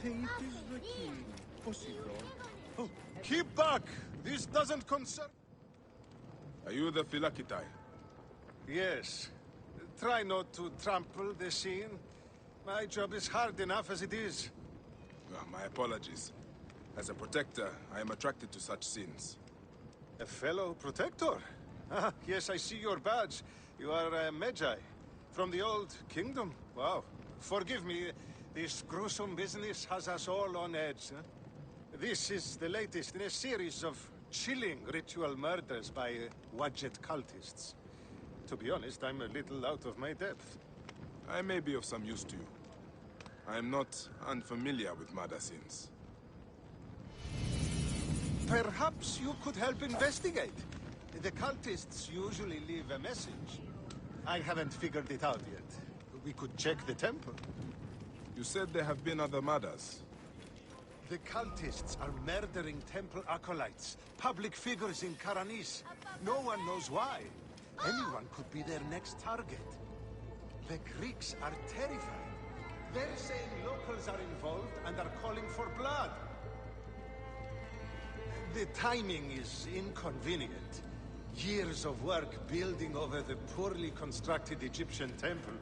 Fate is the king. Possible. Oh, keep back! This doesn't concern... Are you the Philakitai? Yes. Try not to trample the scene. My job is hard enough as it is. My apologies. As a protector, I am attracted to such scenes. A fellow protector? Ah, yes, I see your badge. You are a Magi. From the old kingdom? Wow. Forgive me, this gruesome business has us all on edge. Huh? This is the latest in a series of chilling ritual murders by Wadjet cultists. To be honest, I'm a little out of my depth. I may be of some use to you. I am not unfamiliar with murder scenes. Perhaps you could help investigate. The cultists usually leave a message. I haven't figured it out yet. We could check the temple. You said there have been other murders. The cultists are murdering temple acolytes, public figures in Karanis. No one knows why. Anyone could be their next target. The Greeks are terrified. They're saying locals are involved and are calling for blood. The timing is inconvenient. Years of work building over the poorly constructed Egyptian temple.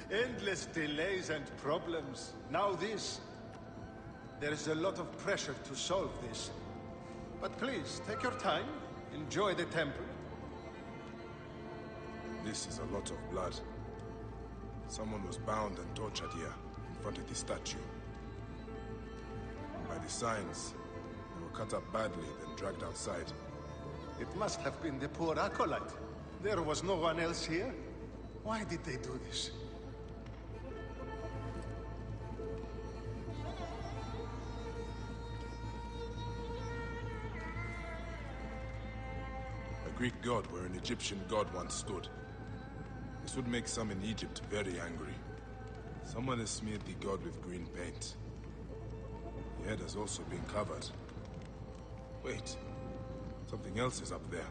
Endless delays and problems. Now this. There is a lot of pressure to solve this. But please, take your time. Enjoy the temple. This is a lot of blood. Someone was bound and tortured here, in front of the statue. By the signs, they were cut up badly, then dragged outside. It must have been the poor acolyte. There was no one else here. Why did they do this? A Greek god where an Egyptian god once stood. This would make some in Egypt very angry. Someone has smeared the god with green paint. The head has also been covered. Wait. Something else is up there.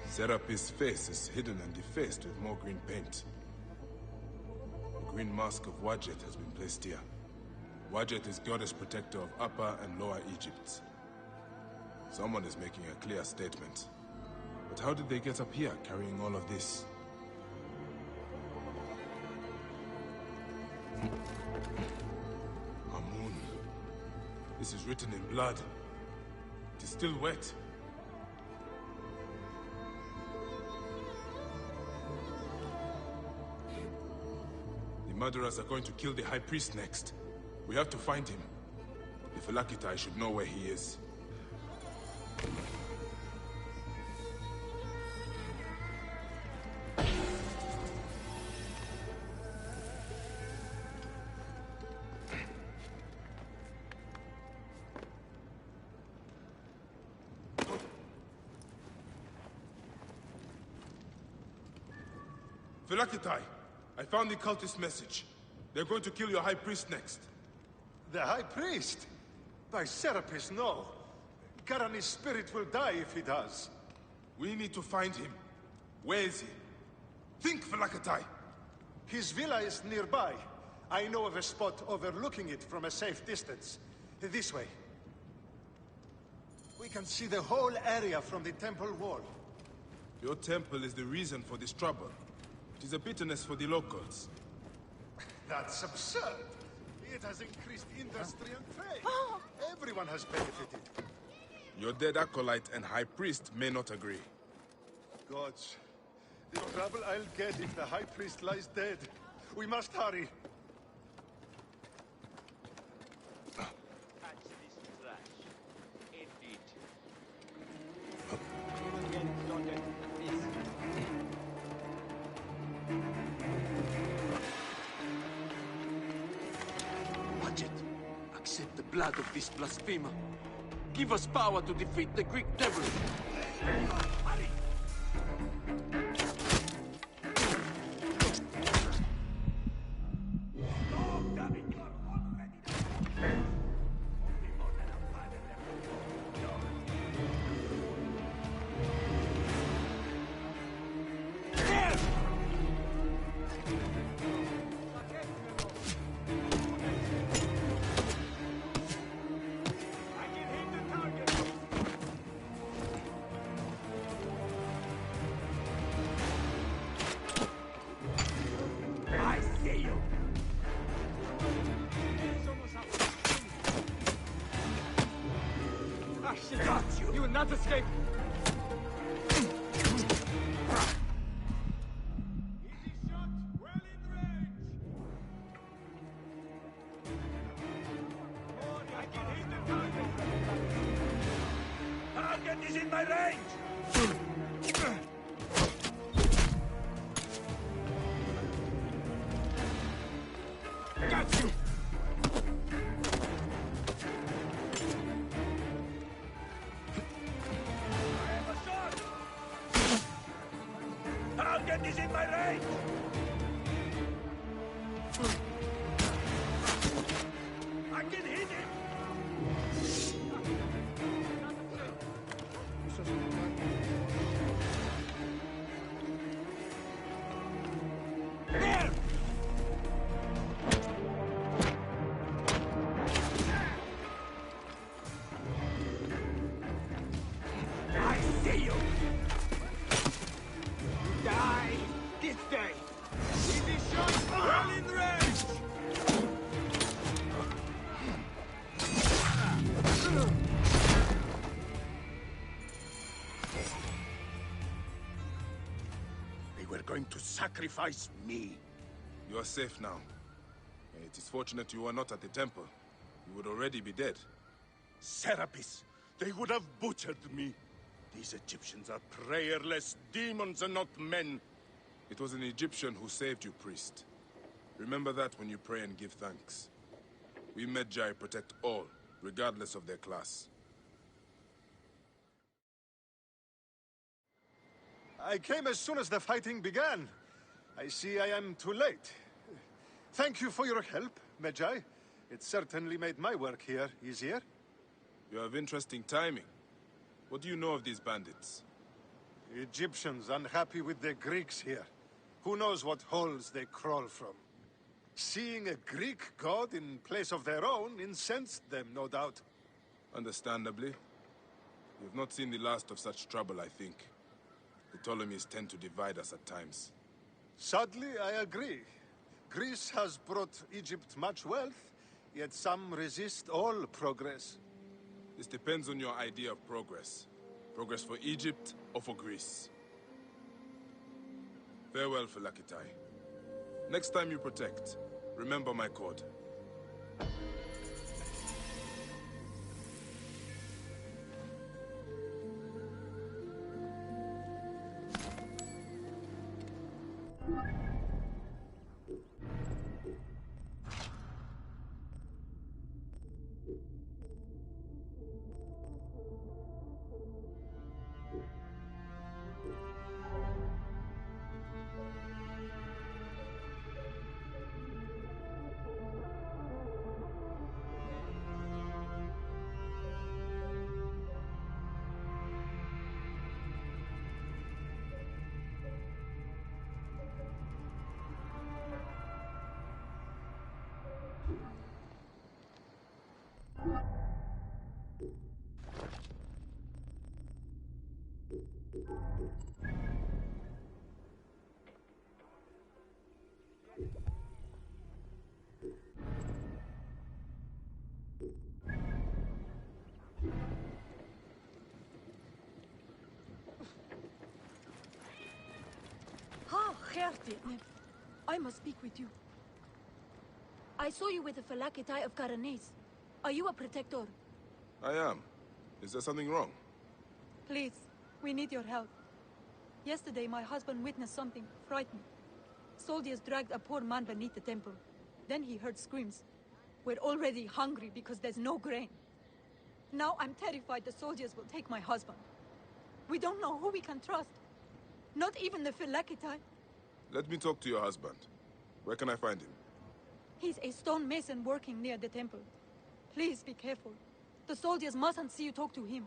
Serapis' face is hidden and defaced with more green paint. The green mask of Wadjet has been placed here. Wadjet is goddess protector of Upper and Lower Egypt. Someone is making a clear statement. But how did they get up here carrying all of this? Amun. This is written in blood. It is still wet. The murderers are going to kill the High Priest next. We have to find him. The Philakitai should know where he is. Philakitai! I found the cultist message. They're going to kill your High Priest next. The High Priest? By Serapis, no. Garani's spirit will die if he does. We need to find him. Where is he? Think, Philakitai! His villa is nearby. I know of a spot overlooking it from a safe distance. This way. We can see the whole area from the temple wall. Your temple is the reason for this trouble. It is a bitterness for the locals. That's absurd. It has increased industry and trade. Everyone has benefited. Your dead acolyte and High Priest may not agree. Gods, the trouble I'll get if the High Priest lies dead. We must hurry. Catch this trash. Eat it. Get sorted. Please. Watch it. Accept the blood of this blasphemer. Give us power to defeat the Greek devil. Got you! You will not escape! Easy shot, well in range! I can hit the target! Target is in my range! Got you! Target is in my range! I can hit him! There! I see you! Die this day! Easy shot, well in range! They were going to sacrifice me. You are safe now. It is fortunate you are not at the temple. You would already be dead. Serapis, they would have butchered me. These Egyptians are prayerless demons and not men. It was an Egyptian who saved you, priest. Remember that when you pray and give thanks. We Magi protect all, regardless of their class. I came as soon as the fighting began. I see I am too late. Thank you for your help, Magi. It certainly made my work here easier. You have interesting timing. What do you know of these bandits? Egyptians unhappy with the Greeks here. Who knows what holes they crawl from? Seeing a Greek god in place of their own incensed them, no doubt. Understandably. We have not seen the last of such trouble, I think. The Ptolemies tend to divide us at times. Sadly, I agree. Greece has brought Egypt much wealth, yet some resist all progress. This depends on your idea of progress. Progress for Egypt or for Greece. Farewell, Phylakitai. Next time you protect, remember my code. Gertie, I must speak with you. I saw you with the Phylakitai of Karanes. Are you a protector? I am. Is there something wrong? Please, we need your help. Yesterday, my husband witnessed something frightening. Soldiers dragged a poor man beneath the temple. Then he heard screams. We're already hungry because there's no grain. Now I'm terrified the soldiers will take my husband. We don't know who we can trust. Not even the Philakitai. Let me talk to your husband. Where can I find him? He's a stonemason working near the temple. Please be careful. The soldiers mustn't see you talk to him.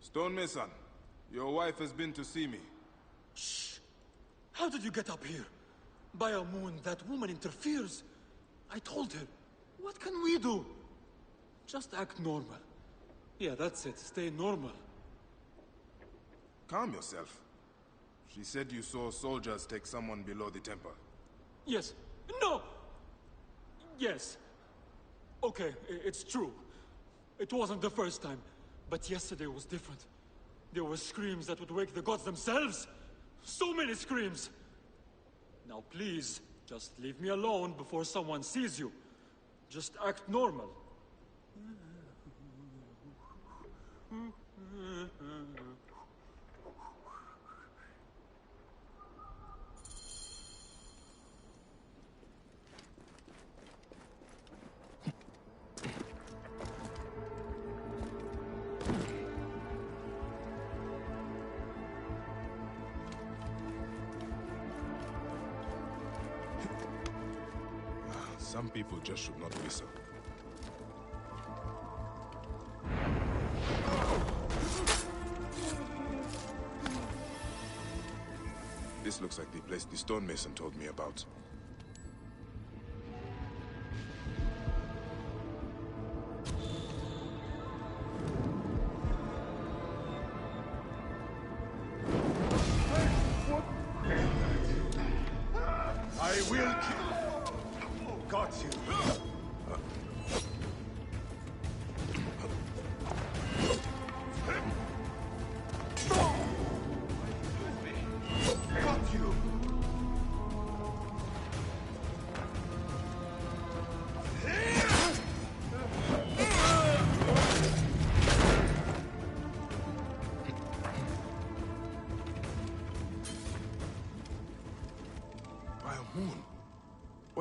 Stonemason, your wife has been to see me. Shh! How did you get up here? By a moon, that woman interferes. I told her. What can we do? Just act normal. Yeah, that's it. Stay normal. Calm yourself. She said you saw soldiers take someone below the temple. Yes. No! Yes. Okay, it's true. It wasn't the first time. But yesterday was different. There were screams that would wake the gods themselves! So many screams! Now please, just leave me alone before someone sees you. Just act normal. Some people just should not whistle. This looks like the place the stonemason told me about. I will kill... Got you.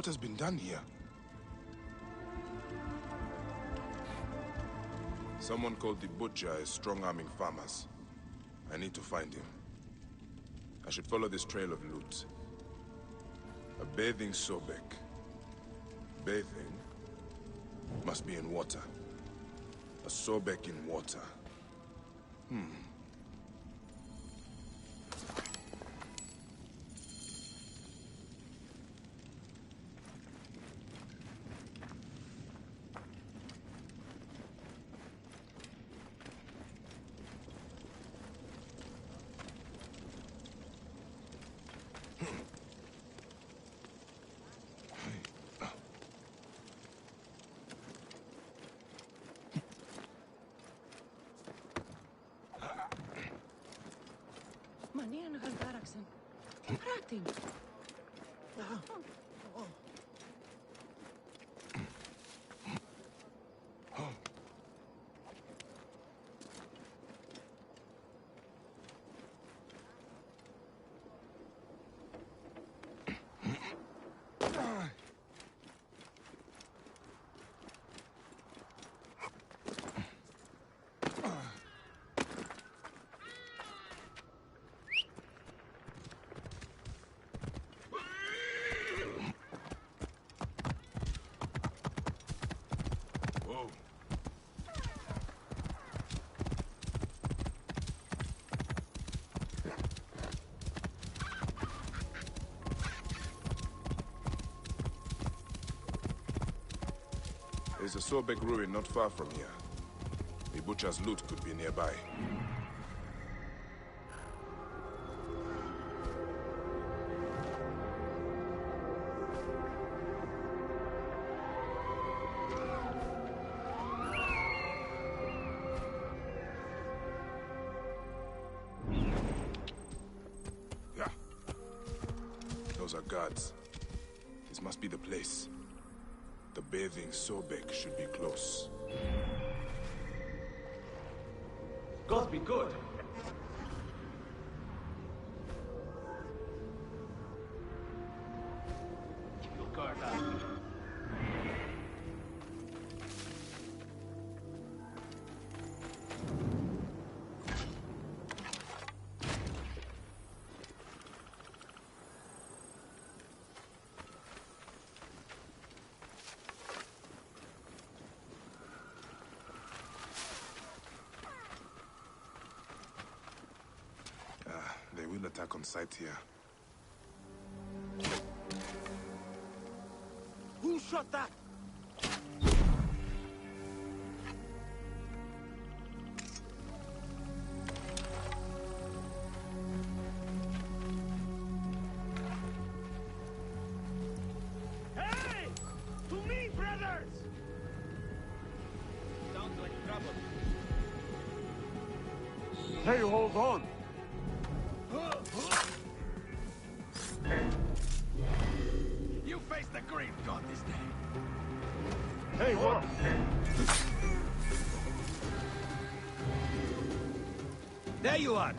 has been done here? Someone called the Butcher is strong-arming farmers. I need to find him. I should follow this trail of loot. A bathing Sobek. Bathing? Must be in water. A Sobek in water. Manian Galdaraksen. Pratim. Whoa. There's a Sobek ruin not far from here. The Butcher's loot could be nearby. Yeah. Those are guards. This must be the place. The bathing Sobek should be close. God be good. Keep your guard up. They will attack on sight here. Who shot that? Hey! To me, brothers! Sounds like trouble. Hey, hold on! You face the green god this day. Hey, what? There you are.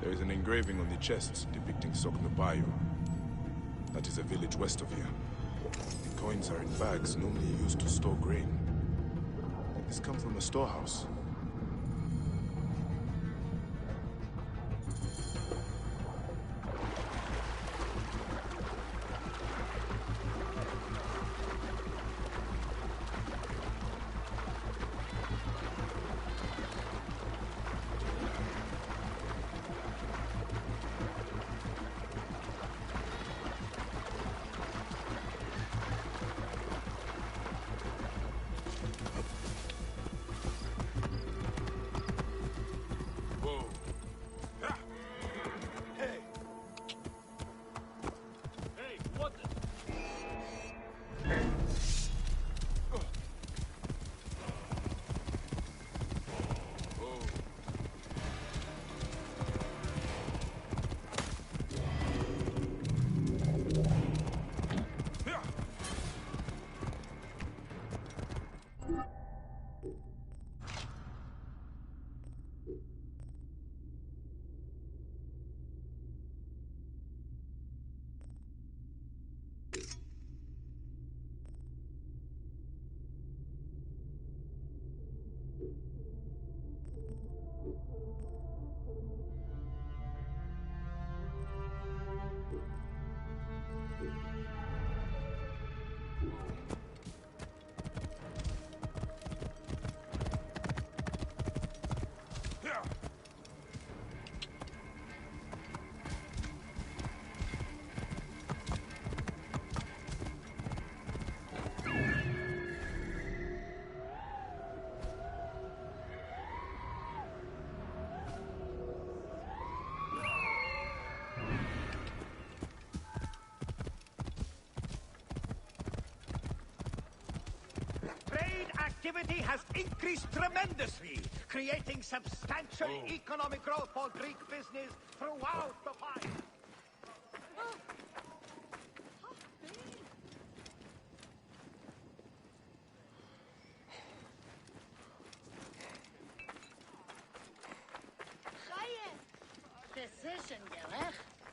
There is an engraving on the chest depicting Soknobayo. That is a village west of here. The coins are in bags normally used to store grain. Did this come from a storehouse? Activity has increased tremendously, creating substantial economic growth for Greek business throughout the pine.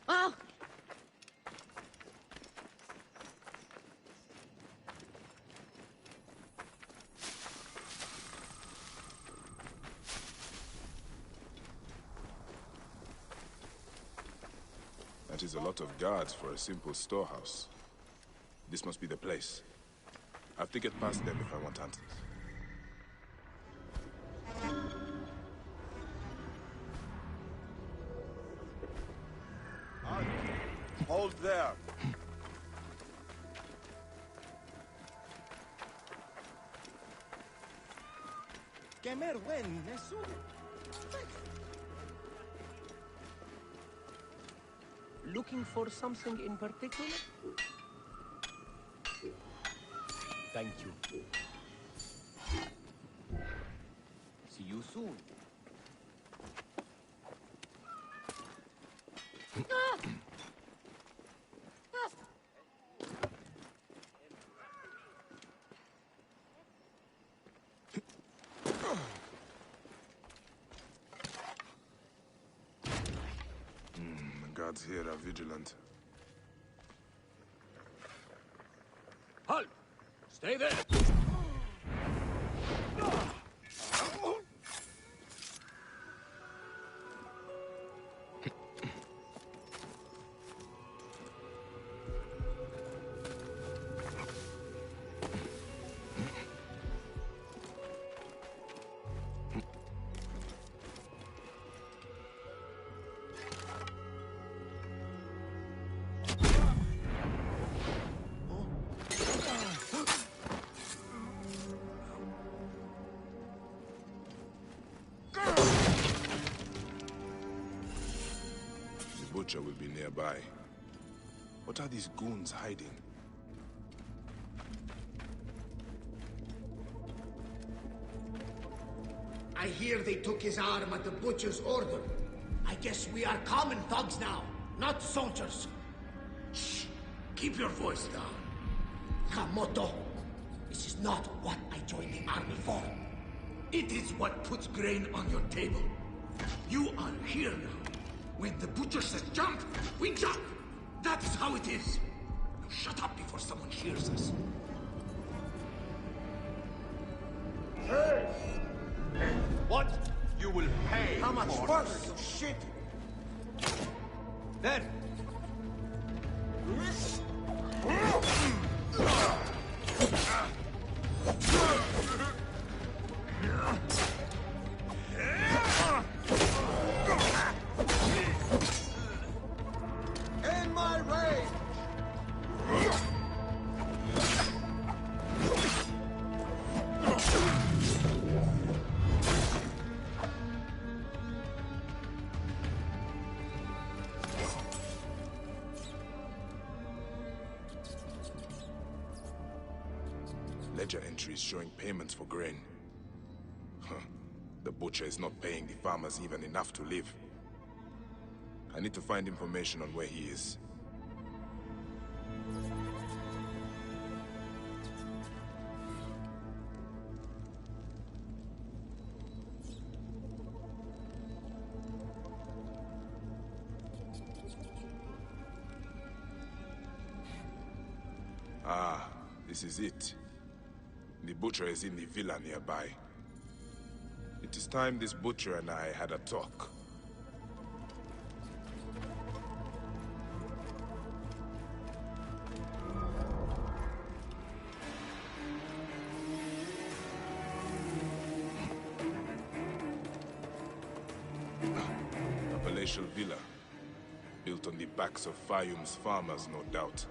Oh! That is a lot of guards for a simple storehouse. This must be the place. I have to get past them if I want answers. Hold there. Kemer wen nesu. Looking for something in particular? Thank you. See you soon. The guards here are vigilant. Halt! Stay there! The butcher will be nearby. What are these goons hiding? I hear they took his arm at the butcher's order. I guess we are common thugs now, not soldiers. Shh! Keep your voice down. Kamoto, this is not what I joined the army for. It is what puts grain on your table. You are here now. When the butcher says jump, we jump! That is how it is! Now shut up before someone hears us. What? You will pay. How much for further, this. you shit? Then. In my range! Ledger entries showing payments for grain. Huh. The butcher is not paying the farmers even enough to live. I need to find information on where he is. Ah, this is it. The butcher is in the villa nearby. It is time this butcher and I had a talk. A palatial villa, built on the backs of Fayum's farmers, no doubt.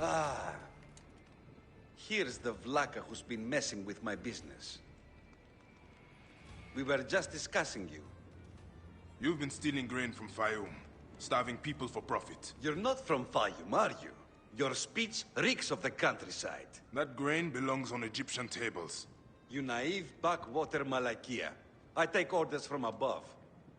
Ah. Here's the Vlaka who's been messing with my business. We were just discussing you. You've been stealing grain from Fayum, starving people for profit. You're not from Fayum, are you? Your speech reeks of the countryside. That grain belongs on Egyptian tables. You naive backwater Malakia. I take orders from above.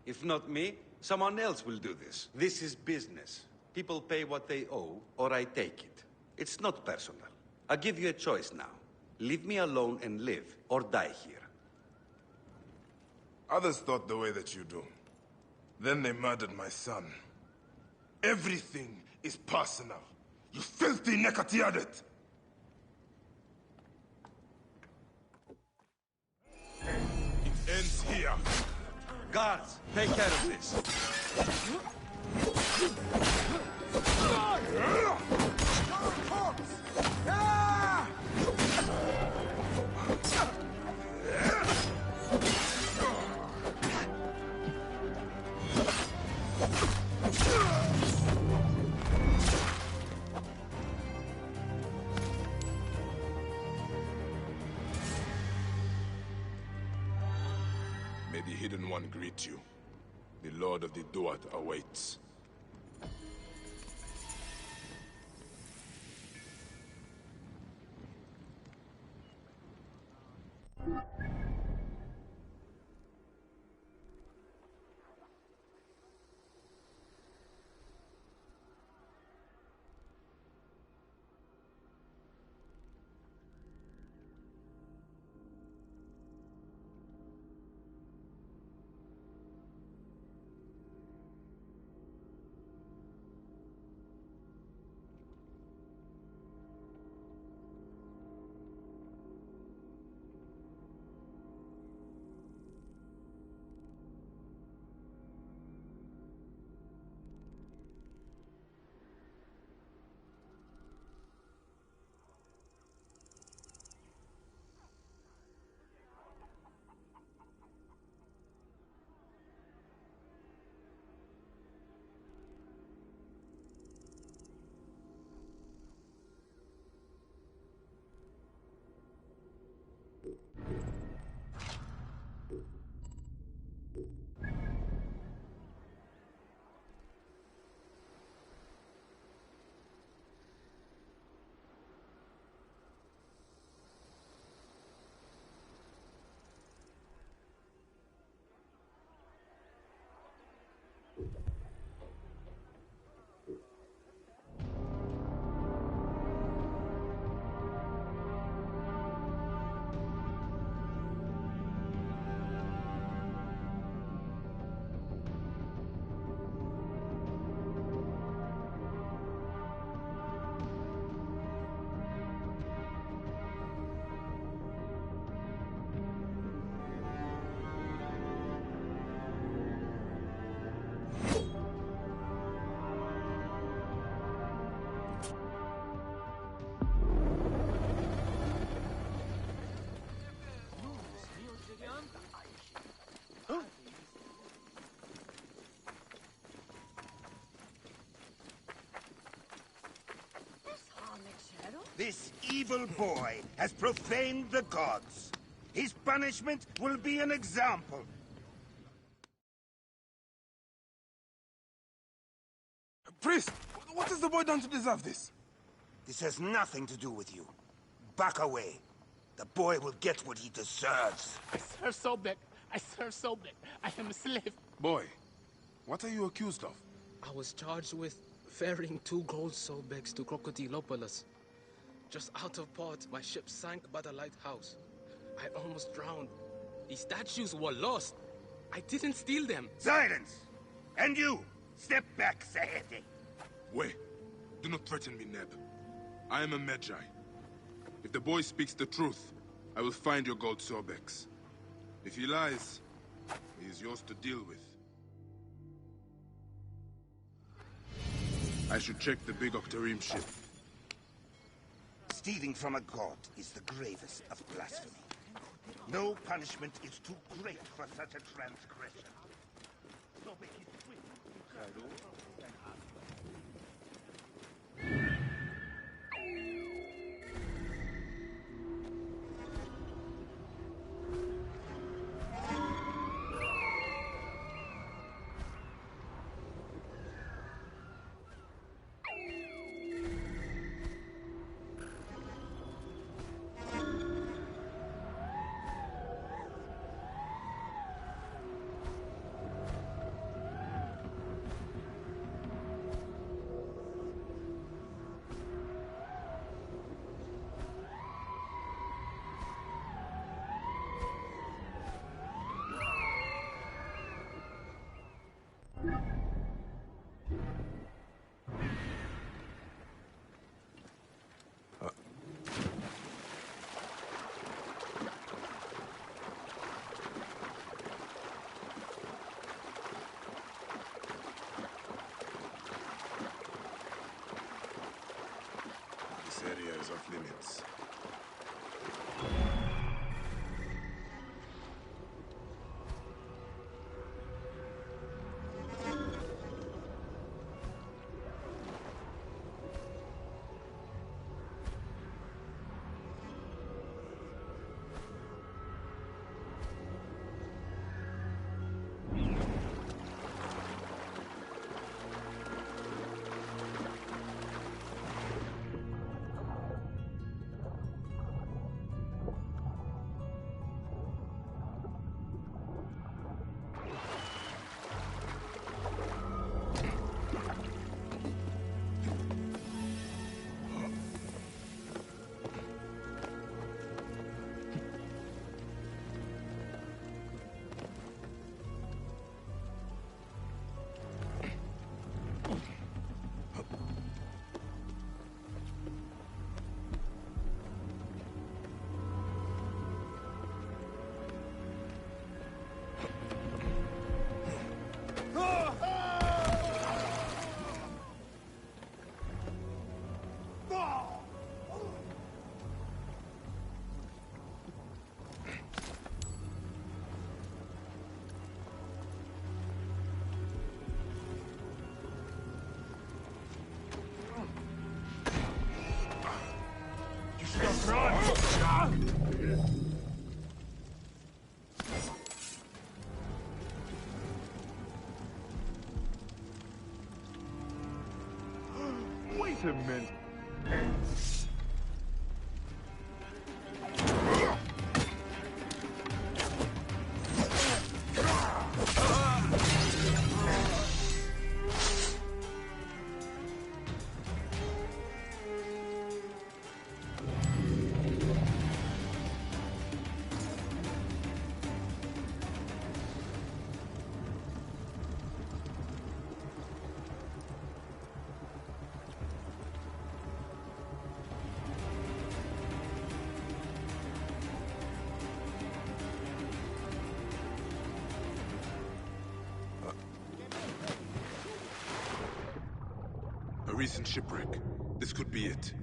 If not me, someone else will do this. This is business. People pay what they owe, or I take it. It's not personal. I give you a choice now. Leave me alone and live, or die here. Others thought the way that you do. Then they murdered my son. Everything is personal. You filthy Nekatiadet! It ends here. Guards, take care of this. May the Hidden One greet you. The Lord of the Duat awaits. This evil boy has profaned the gods. His punishment will be an example. Priest, what has the boy done to deserve this? This has nothing to do with you. Back away. The boy will get what he deserves. I serve Sobek. I serve Sobek. I am a slave. Boy, what are you accused of? I was charged with ferrying 2 gold Sobeks to Crocodilopolis. Just out of port, my ship sank by the lighthouse. I almost drowned. These statues were lost. I didn't steal them. Silence! And you! Step back, Sahete. Wait. Do not threaten me, Neb. I am a Medjay. If the boy speaks the truth, I will find your gold Sobeks. If he lies, he is yours to deal with. I should check the big Octarim ship. Stealing from a god is the gravest of blasphemy. No punishment is too great for such a transgression. This area is off limits. Wait a minute. A recent shipwreck. This could be it.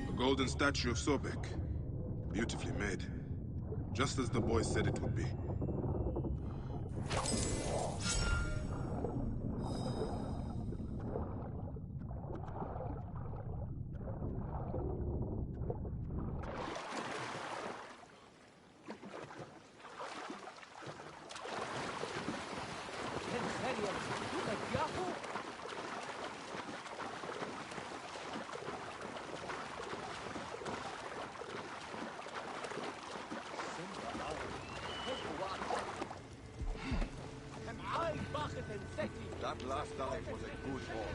A golden statue of Sobek. Beautifully made. Just as the boy said it would be. That last dive was a good haul.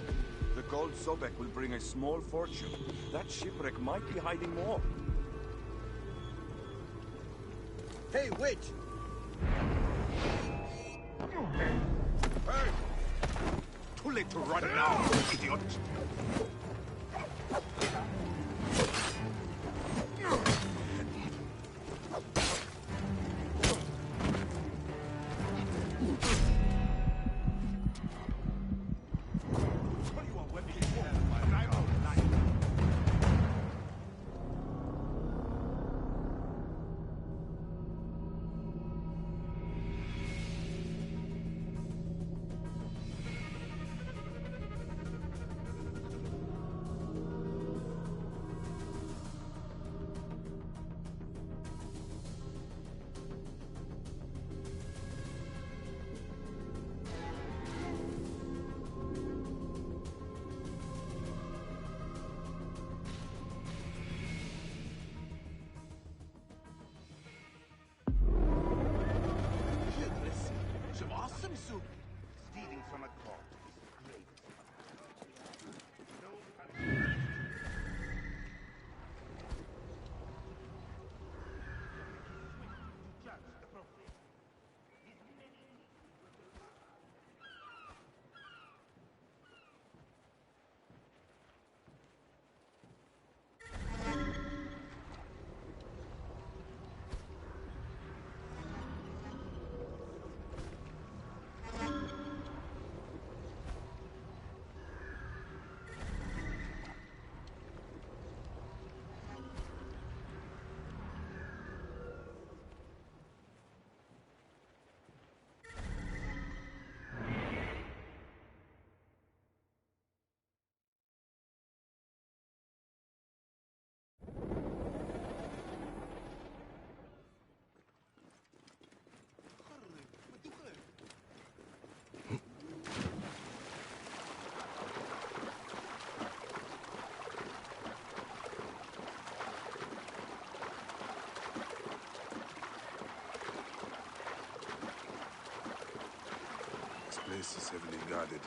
The gold Sobek will bring a small fortune. That shipwreck might be hiding more. Hey, wait! Hey! Too late to run now, idiot! Stealing from a court is great. This place is heavily guarded.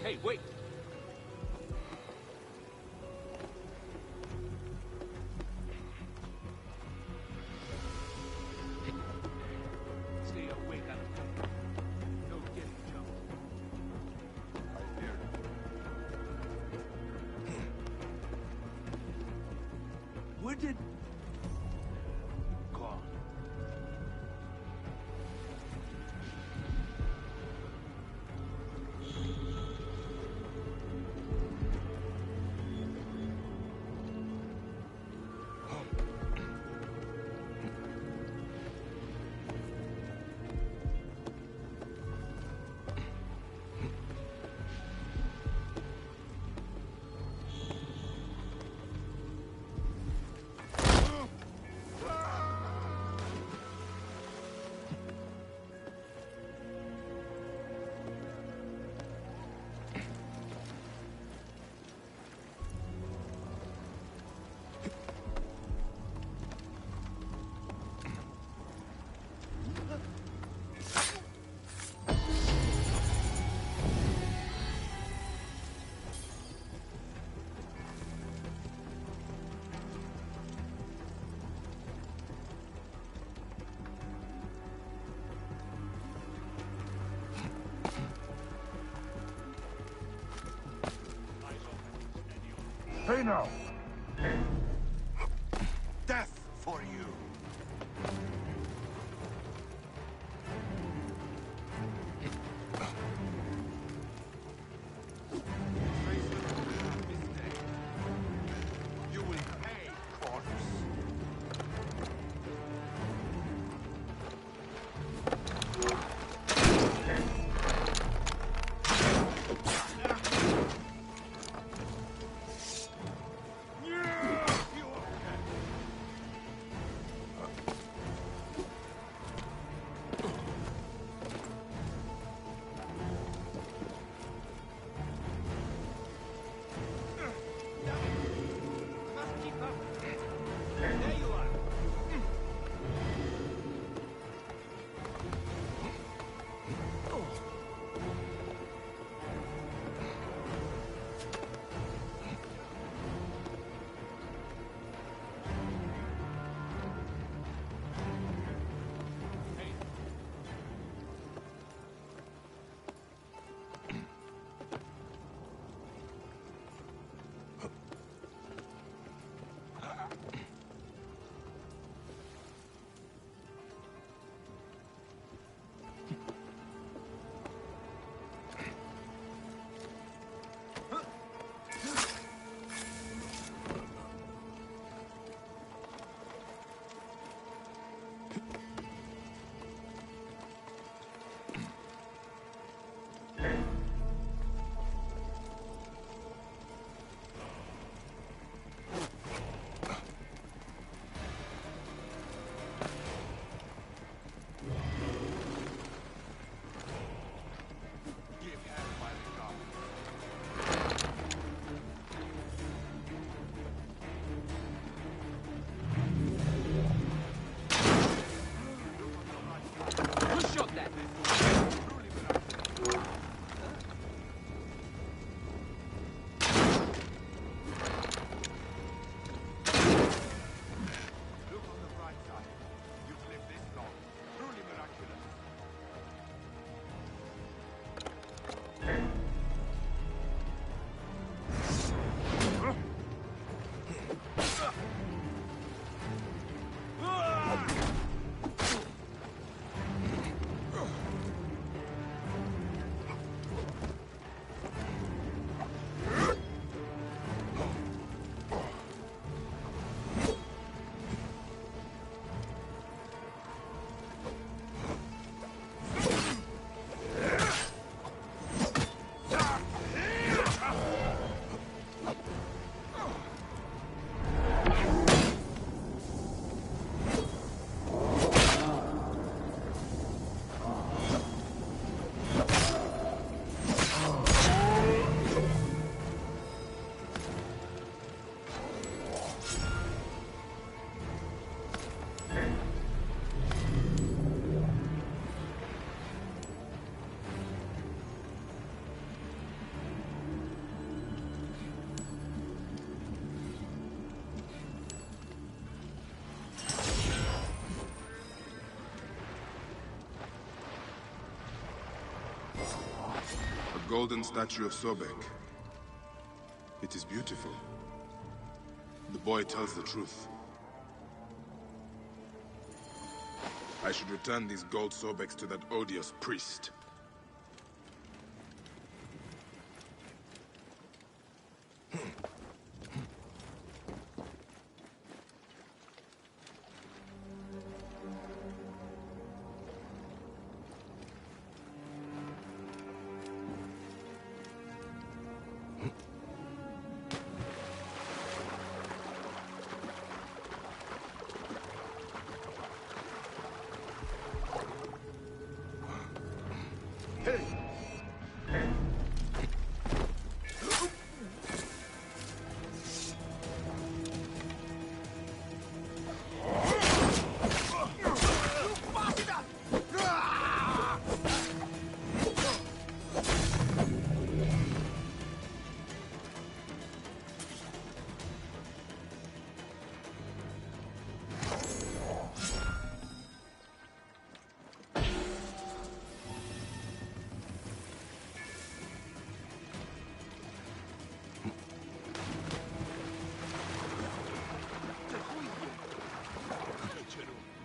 Hey, wait! Stay awake out of cover. No getting jumped. I fear it. Where did... Gone. Hey now! Death for you! golden statue of Sobek. It is beautiful. The boy tells the truth. I should return these gold Sobeks to that odious priest.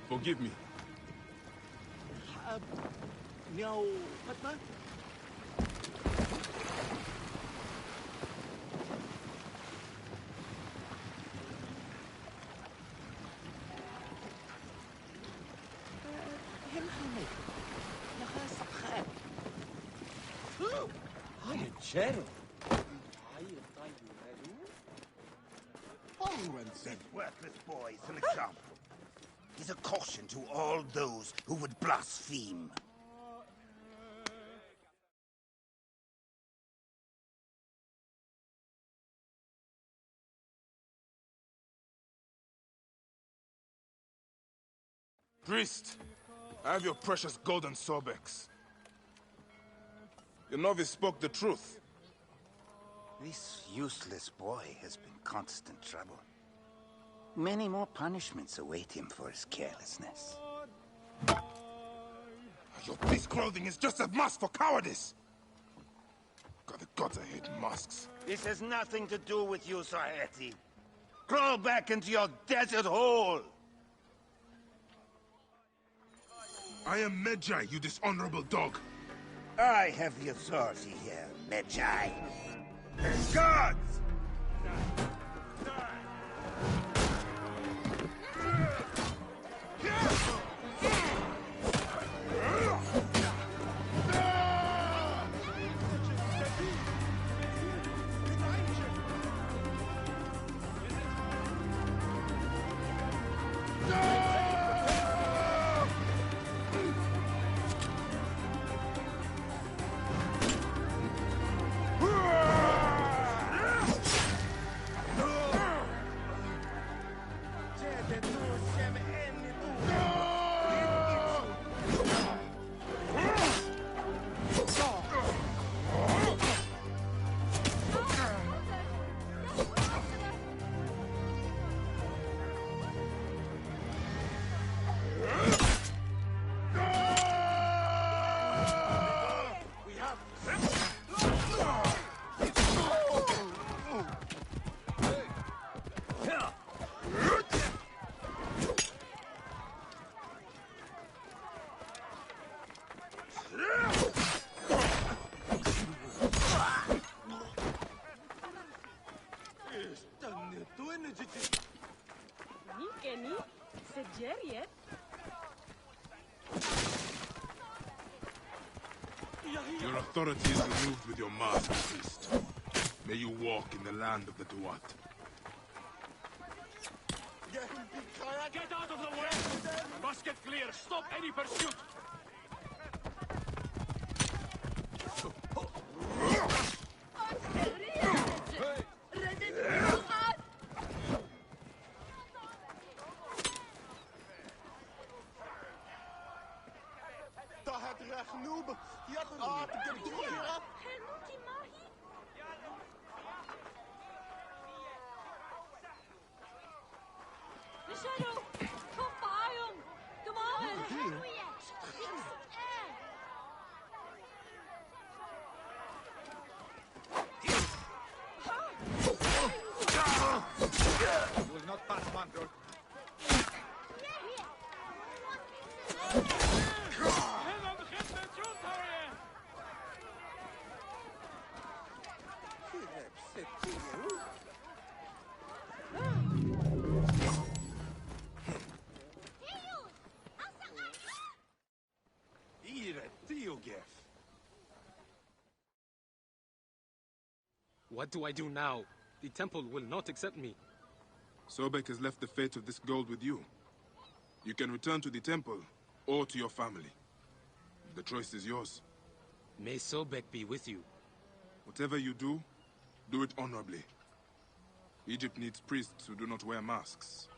Forgive me. Meow, what man? This worthless boy is an example. He's a caution to all those who would blaspheme. Priest, I have your precious golden Sobeks. Your novice spoke the truth. This useless boy has been constant trouble. Many more punishments await him for his carelessness. Your priest clothing is just a mask for cowardice! God, the gods, I hate masks. This has nothing to do with you, Saheti. Crawl back into your desert hole! I am Medjay, you dishonorable dog. I have the authority here, Medjay. Guards! Your authority is removed with your mask, priest. May you walk in the land of the Duat. Get out of the way! Must get clear! Stop any pursuit! What do I do now? The temple will not accept me. Sobek has left the fate of this gold with you. You can return to the temple, or to your family. The choice is yours. May Sobek be with you. Whatever you do, do it honorably. Egypt needs priests who do not wear masks.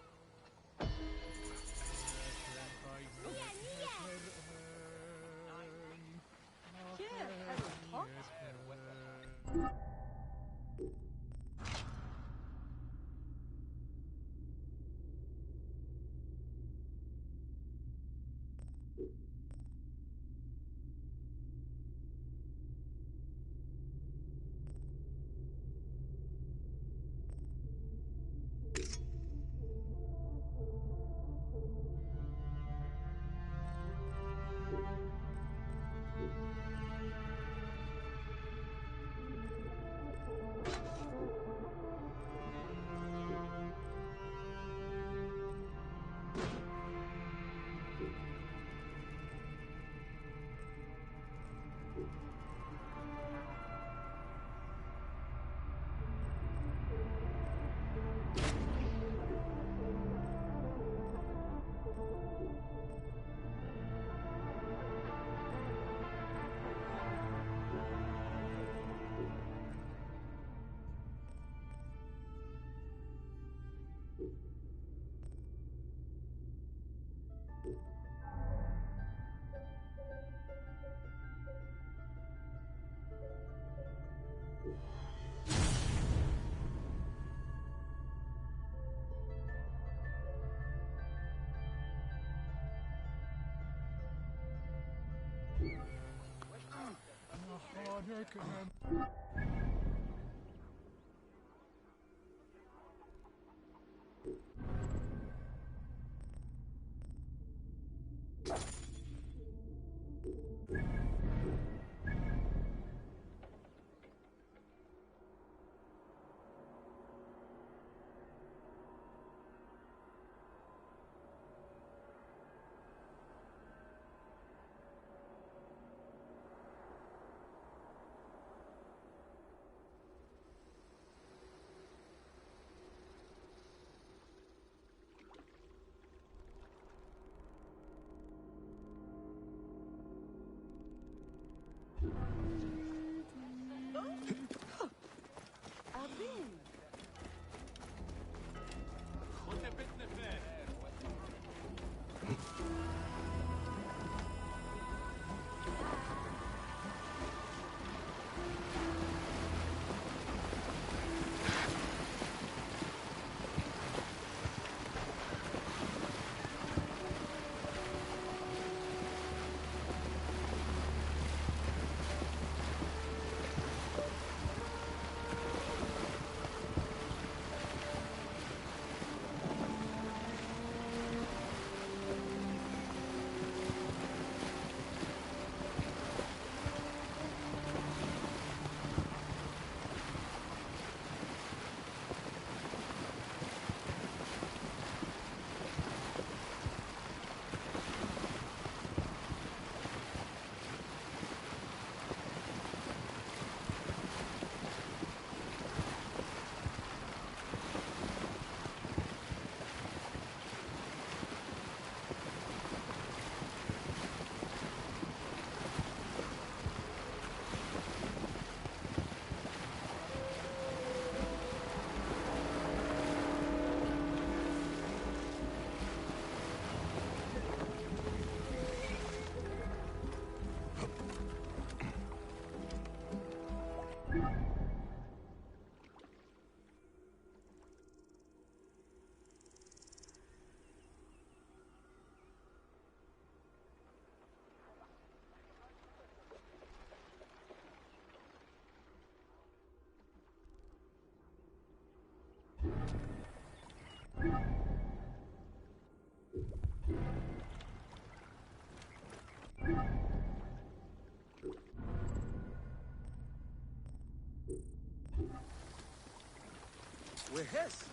We're his.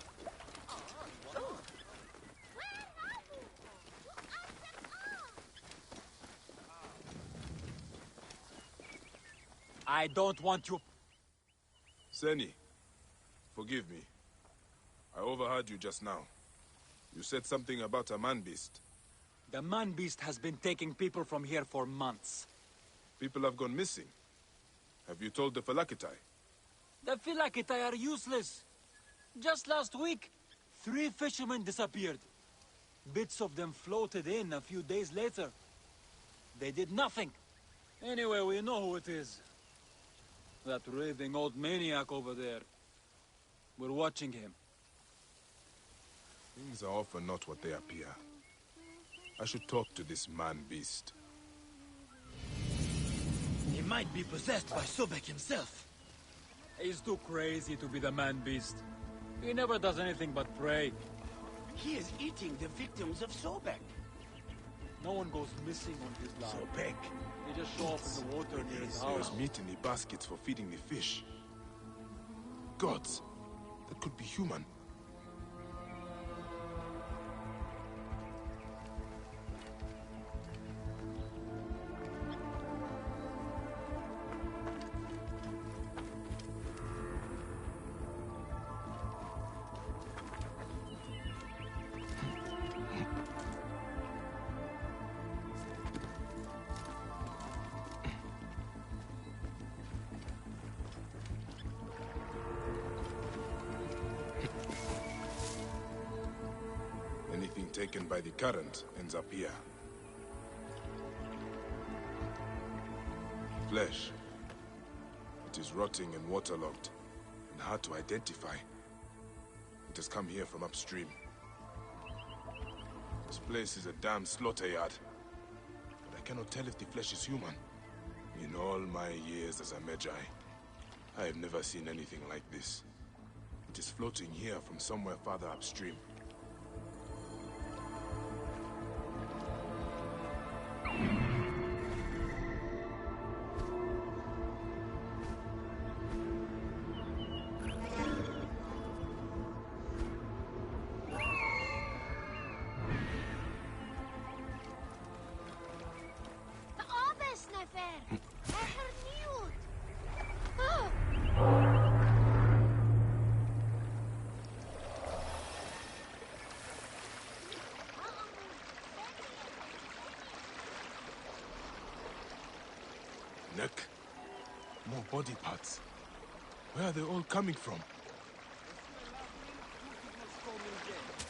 I don't want you... Seni, forgive me. I overheard you just now. You said something about a man-beast. The man-beast has been taking people from here for months. People have gone missing. Have you told the Phylakitai? The Phylakitai are useless. Just last week, 3 fishermen disappeared. Bits of them floated in a few days later. They did nothing. Anyway, we know who it is. That raving old maniac over there. We're watching him. Things are often not what they appear. I should talk to this man-beast. He might be possessed by Sobek himself. He's too crazy to be the man-beast. He never does anything but pray. He is eating the victims of Sobek. No one goes missing on his land. Sobek. They just show up in the water near his There's house. meat in the baskets for feeding the fish. Gods, that could be human. Anything taken by the current ends up here. Flesh. It is rotting and waterlogged, and hard to identify. It has come here from upstream. This place is a damn slaughter yard, but I cannot tell if the flesh is human. In all my years as a Magi, I have never seen anything like this. It is floating here from somewhere farther upstream. Neck. More body parts. Where are they all coming from?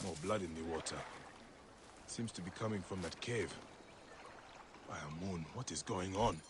More blood in the water. Seems to be coming from that cave. By a moon, what is going on?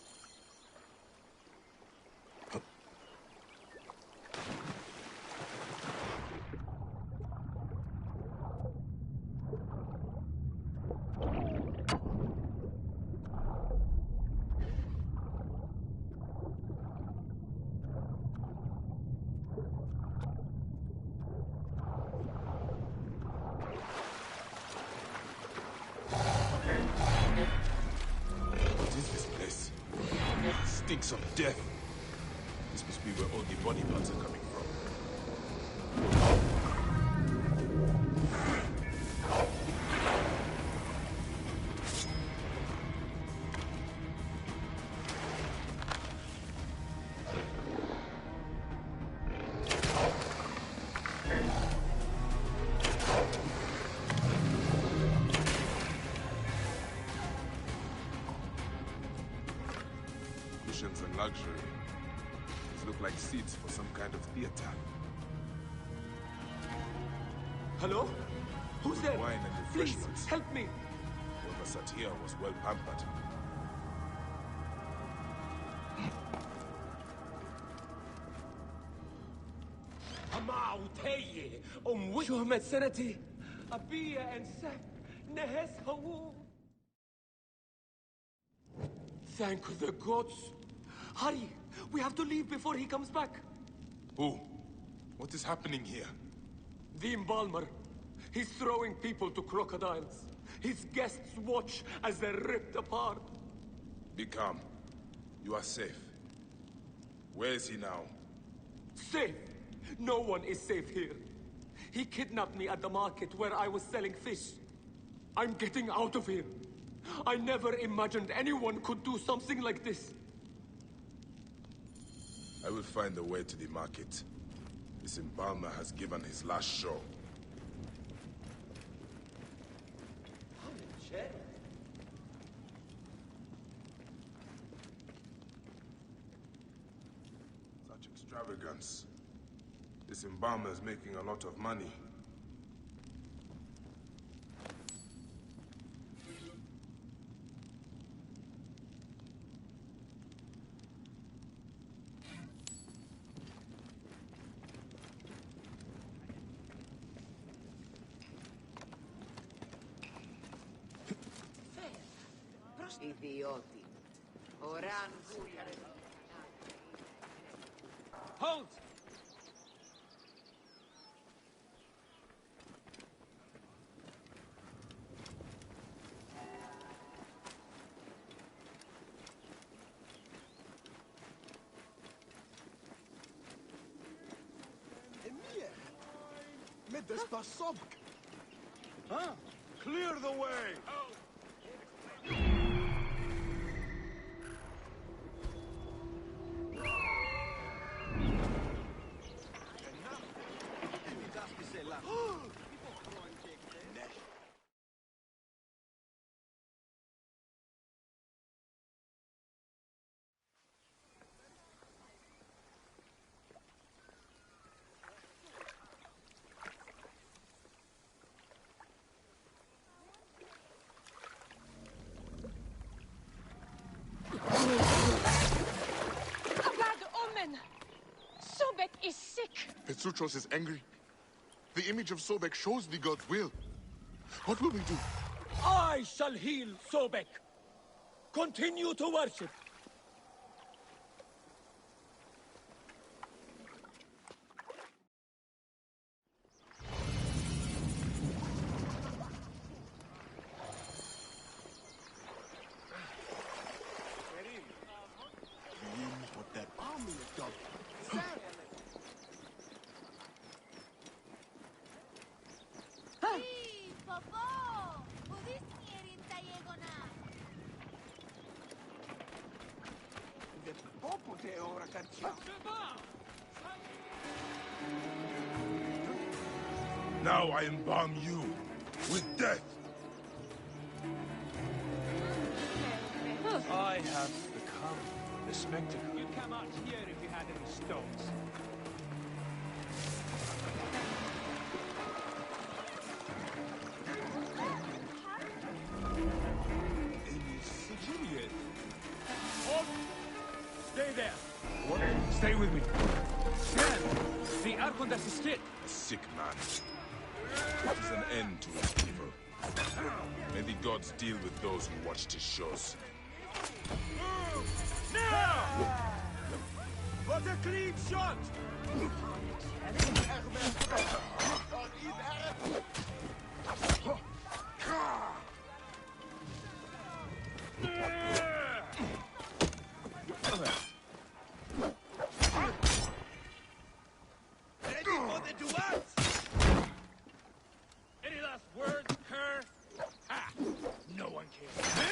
Stinks of death. This must be where all the body parts are coming from. Cushions and luxury. These look like seats for some kind of theater. Hello? Who's there? Wine and Please, refreshments. help me. Whoever sat here was well pampered. Your Majesty, Abia and Seth, Nehes Hawu. Thank the gods. Hurry, we have to leave before he comes back. Who? What is happening here? The embalmer. He's throwing people to crocodiles. His guests watch as they're ripped apart. Be calm. You are safe. Where is he now? Safe? No one is safe here. He kidnapped me at the market where I was selling fish. I'm getting out of here. I never imagined anyone could do something like this. I will find a way to the market. This embalmer has given his last show. Such extravagance. This embalmer is making a lot of money. Idioti. Oran Halt! Emir! Mit das Sobk! Huh? Clear the way! A bad omen! Sobek is sick! Petsuchos is angry. The image of Sobek shows the god's will. What will we do? I shall heal Sobek. Continue to worship. What that army has done. Now I embalm you with death. I have become the spectacle. You'd come out here if you had any stones. Idiot. Stay there. What? Stay with me. Stand. The Archondas is hit. A sick man. It is an end to his evil. May the gods deal with those who watched his shows. Now! What a clean shot! Any last words, cur? Ah, no one cares.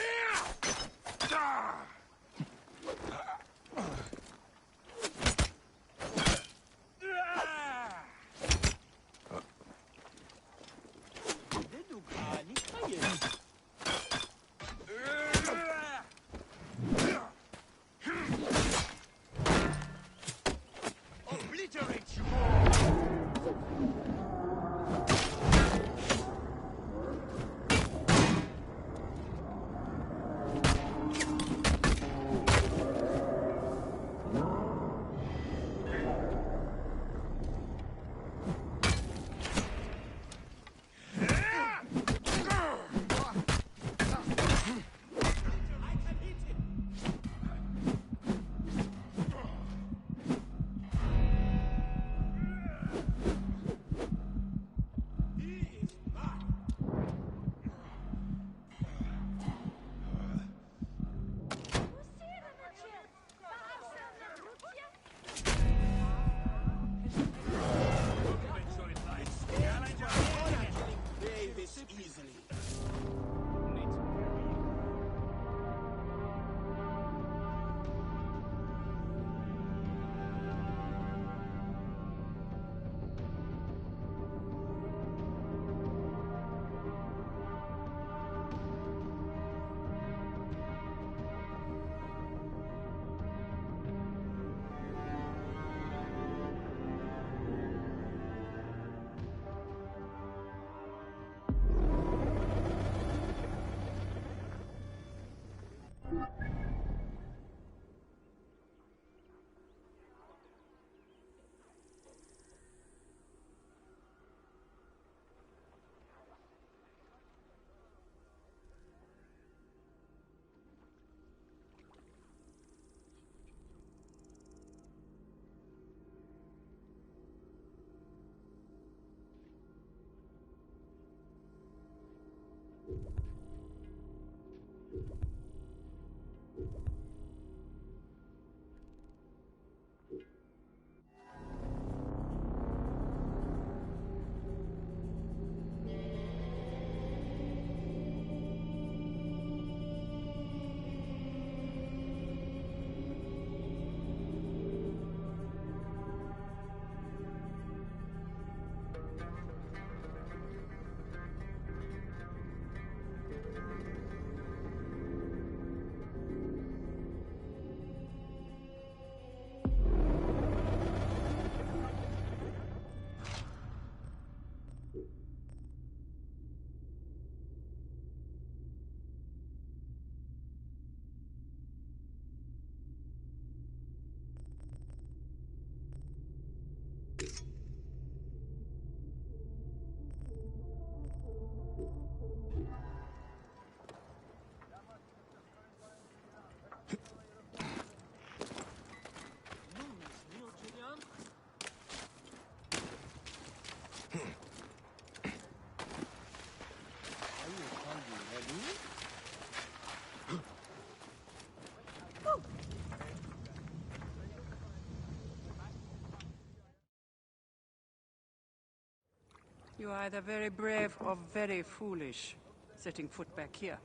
You are either very brave or very foolish, setting foot back here.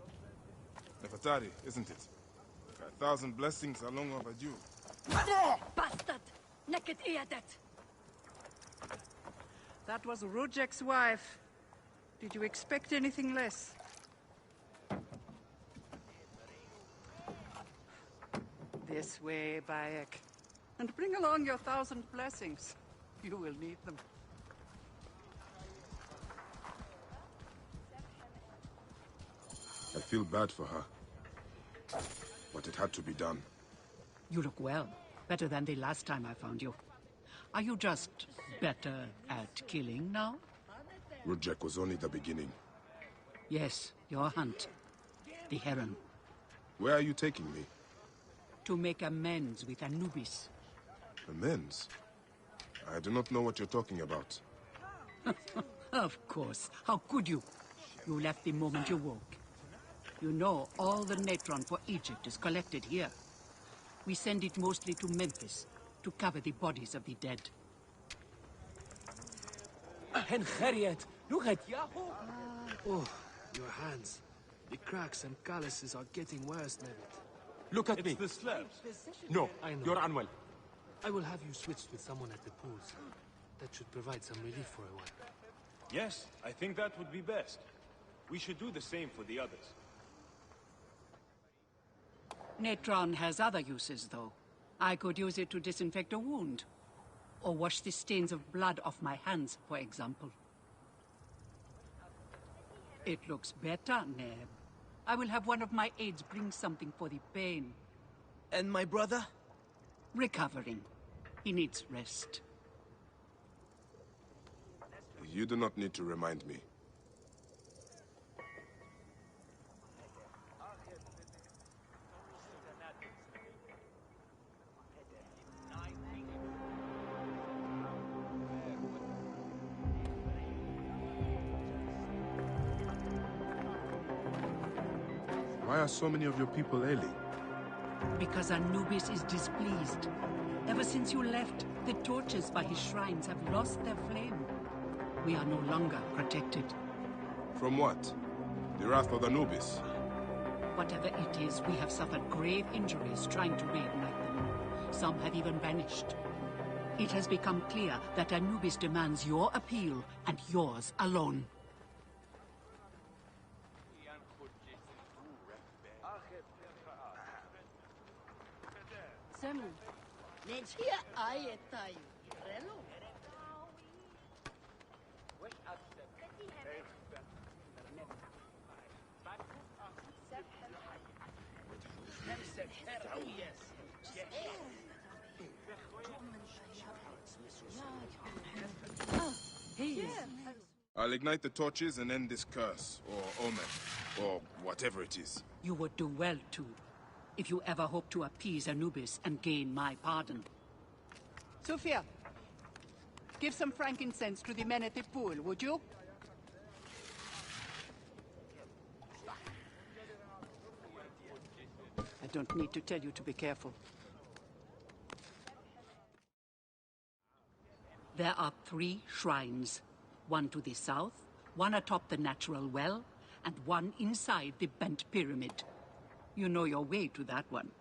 Nefertari, isn't it? 1,000 blessings are long overdue. Bastard! Naked Iadet! That was Rujek's wife. Did you expect anything less? This way, Bayek. And bring along your 1,000 blessings. You will need them. I feel bad for her. But it had to be done. You look well. Better than the last time I found you. Are you just better at killing now? Rujek was only the beginning. Yes, your hunt. The Heron. Where are you taking me? To make amends with Anubis. Amends? I do not know what you're talking about. Of course. How could you? You left the moment you woke. You know all the natron for Egypt is collected here. We send it mostly to Memphis, to cover the bodies of the dead. Hen Harriet, look at Yahoo! Oh, your hands. The cracks and calluses are getting worse, Nebbit. Look at me. It's the slabs. No, I know. you're unwell. I will have you switched with someone at the pools. That should provide some relief for a while. Yes, I think that would be best. We should do the same for the others. Natron has other uses, though. I could use it to disinfect a wound. Or wash the stains of blood off my hands, for example. It looks better, Neb. I will have one of my aides bring something for the pain. And my brother? Recovering. He needs rest. You do not need to remind me. Why are so many of your people ailing? Because Anubis is displeased. Ever since you left, the torches by his shrines have lost their flame. We are no longer protected. From what? The wrath of Anubis? Whatever it is, we have suffered grave injuries trying to reignite them. Some have even vanished. It has become clear that Anubis demands your appeal, and yours alone. Semu, Nechia Ayetayu, Relo. I'll ignite the torches and end this curse, or omen, or whatever it is. You would do well to, if you ever hope to appease Anubis and gain my pardon. Sophia, give some frankincense to the men at the pool, would you? I don't need to tell you to be careful. There are 3 shrines. One to the south, one atop the natural well, and one inside the bent pyramid. You know your way to that one.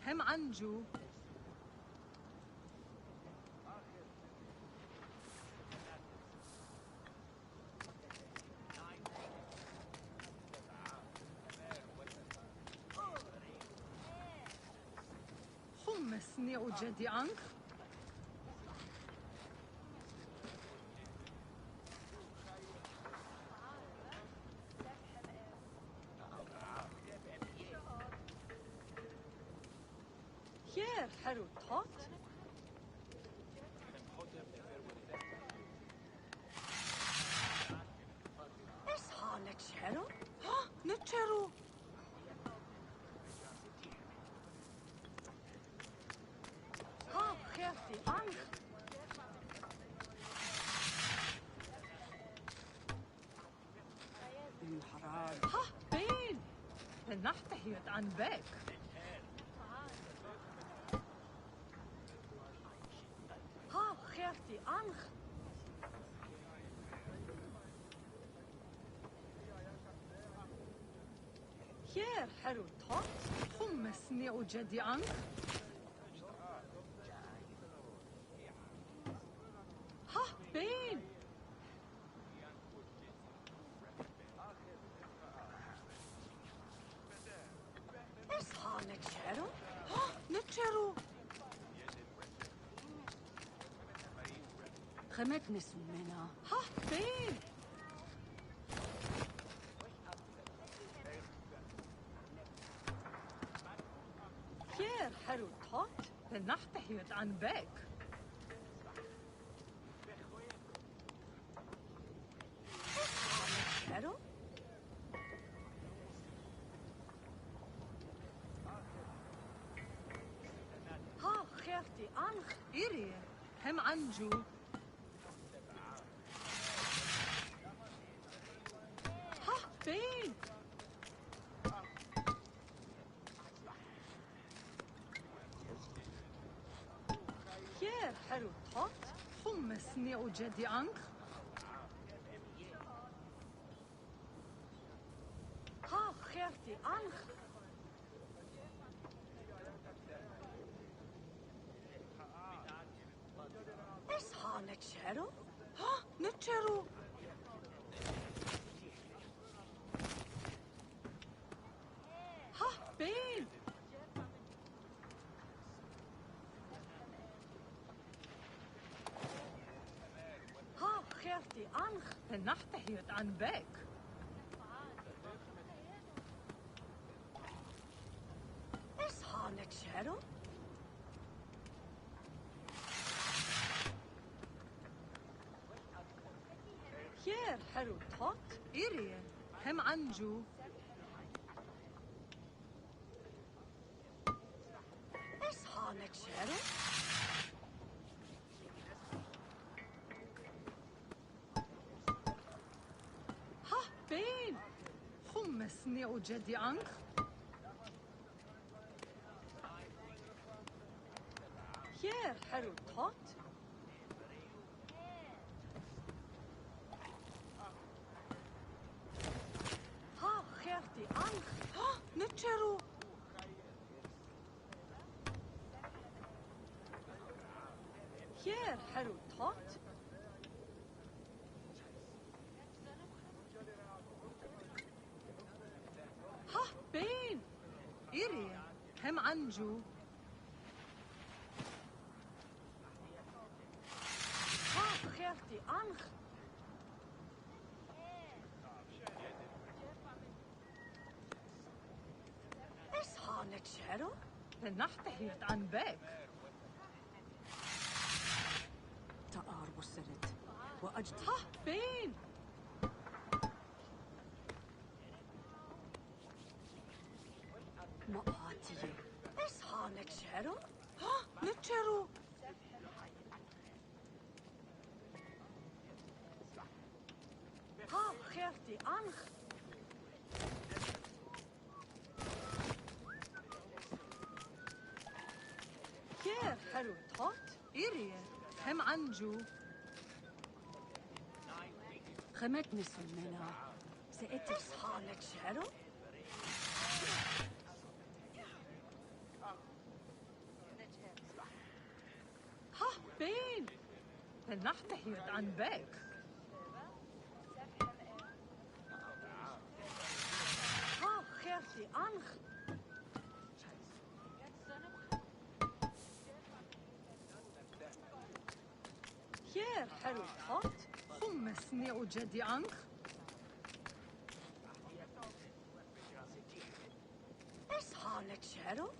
هم عنجو. خمسني وجدي عنك. Hier, Herr Tot. Is haar net Cheryl? Ha, net Cheryl. Ha, geef die aan. الحرام. Ha, بين. بنحتهيت عن باك. Die Angst. Hier, Herr Tot. خمسني وجدي عنك. ها بين. اصحى نتشارو. ها نتشارو. خمت نسمنا. ها فين؟ كير حلو توت بنحتهيت عن باك. حلو؟ ها خيرتي أنخ إيري هم عنجو. فين؟ كير حلو توت خمسني وجدي عنك. ها خيرتي عنك. اصحى نتشارو. ها نتشارو. بين. ها خيرتي أنخ بنحتهيت عن باك. اصحى نتشارو. خير حلو توت إيري هم عنجو. نتشارو. ها بين. خمسني وجدي عنك. خير حلو توت. ها خيرتي عنك. ها نتشارو. كير حلو توت. ها بين. إيري هم عنجو. ها خيرتي أنخ. اصحى نتشارو. بنحتهيت عن باك. تقار وصلت وأجد. ها بين. مقاتية. اصحى نتشارو. ها نتشارو. ها خيرتي أنخ. كير حلو توت إيري هم عنجو. خمت نسمنا. سأتصحى نتشارو. بين نحتهيت عن باك ها خيرتي أنخ خير حلو حط خمسني وجدي أنخ إيش حالك شعره؟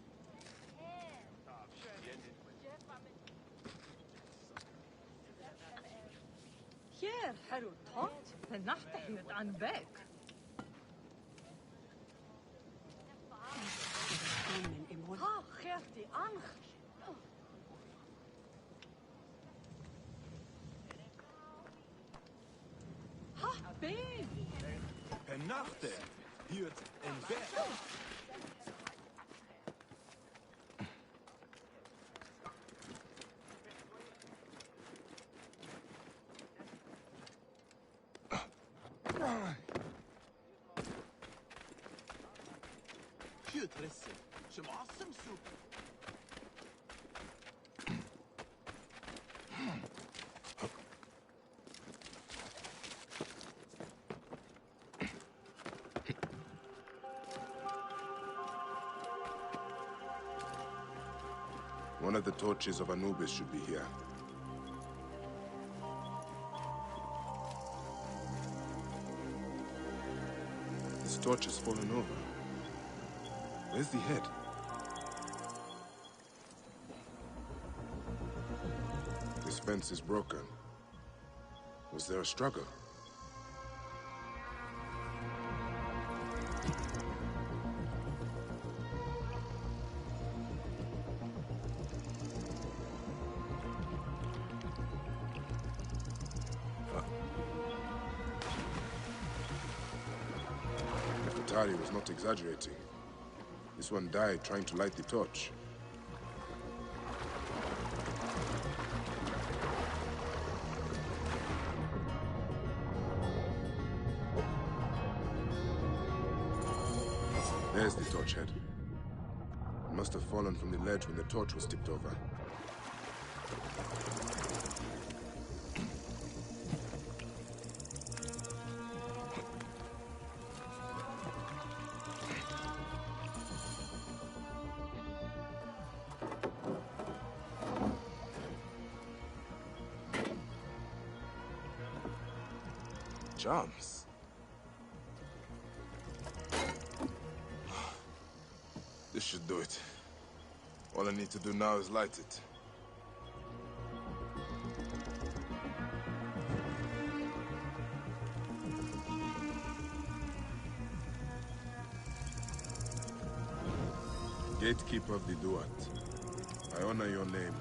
خير حلو حط نحتهيت عن باك ها خيرتي أنخ ها بين Pennachte hiert en weg. Hiert risse. Ze awesome soup. One of the torches of Anubis should be here. This torch has fallen over. Where's the head? This fence is broken. Was there a struggle? Nefertari was not exaggerating. This one died trying to light the torch. There's the torch head. It must have fallen from the ledge when the torch was tipped over. Jumps. This should do it. All I need to do now is light it. Gatekeeper of the Duat, I honor your name.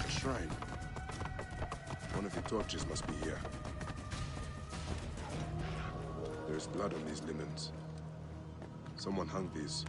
Shrine. One of the torches must be here. There's blood on these linens. Someone hung these.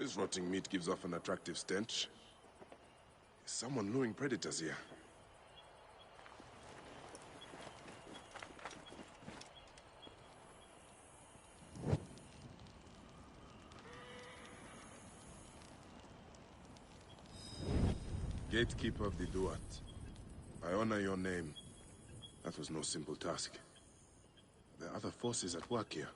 This rotting meat gives off an attractive stench. Is someone luring predators here? Gatekeeper of the Duat, I honor your name. That was no simple task. There are other forces at work here.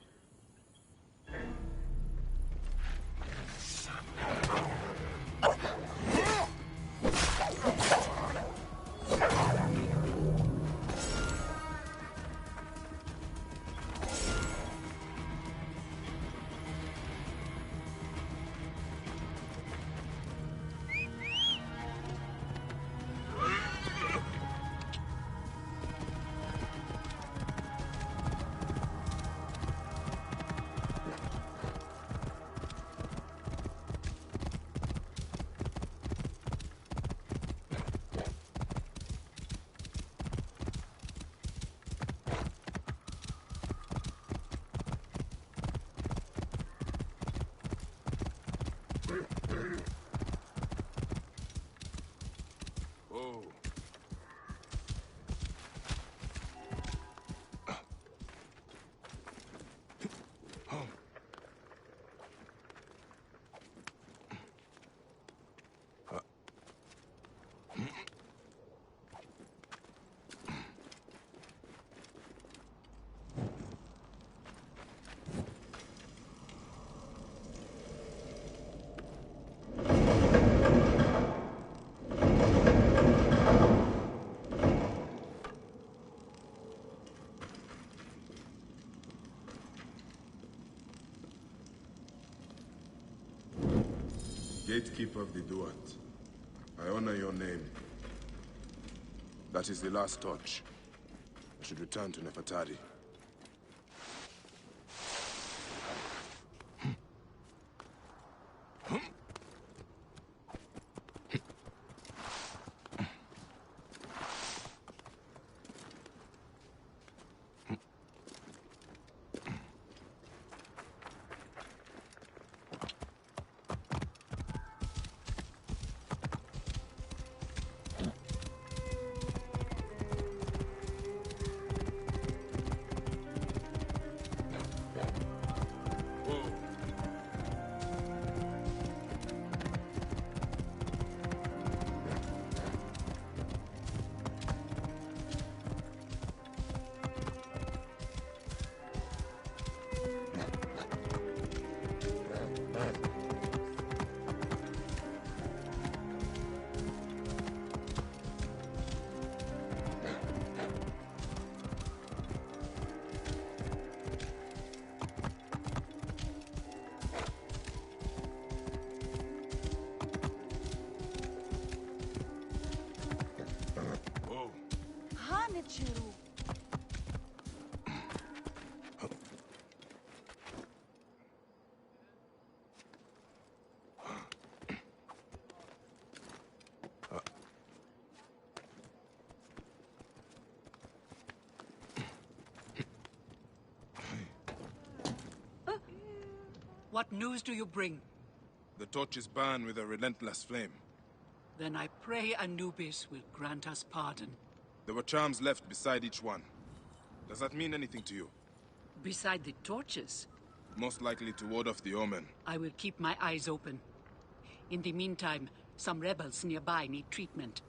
Oh. Gatekeeper of the Duat, I honor your name. That is the last torch. I should return to Nefertari. What news do you bring? The torches burn with a relentless flame. Then I pray Anubis will grant us pardon. There were charms left beside each one. Does that mean anything to you? Beside the torches? Most likely to ward off the omen. I will keep my eyes open. In the meantime, some rebels nearby need treatment.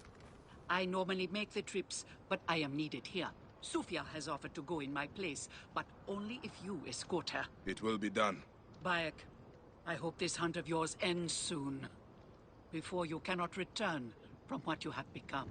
I normally make the trips, but I am needed here. Sufia has offered to go in my place, but only if you escort her. It will be done. Bayek, I hope this hunt of yours ends soon. Before you cannot return from what you have become.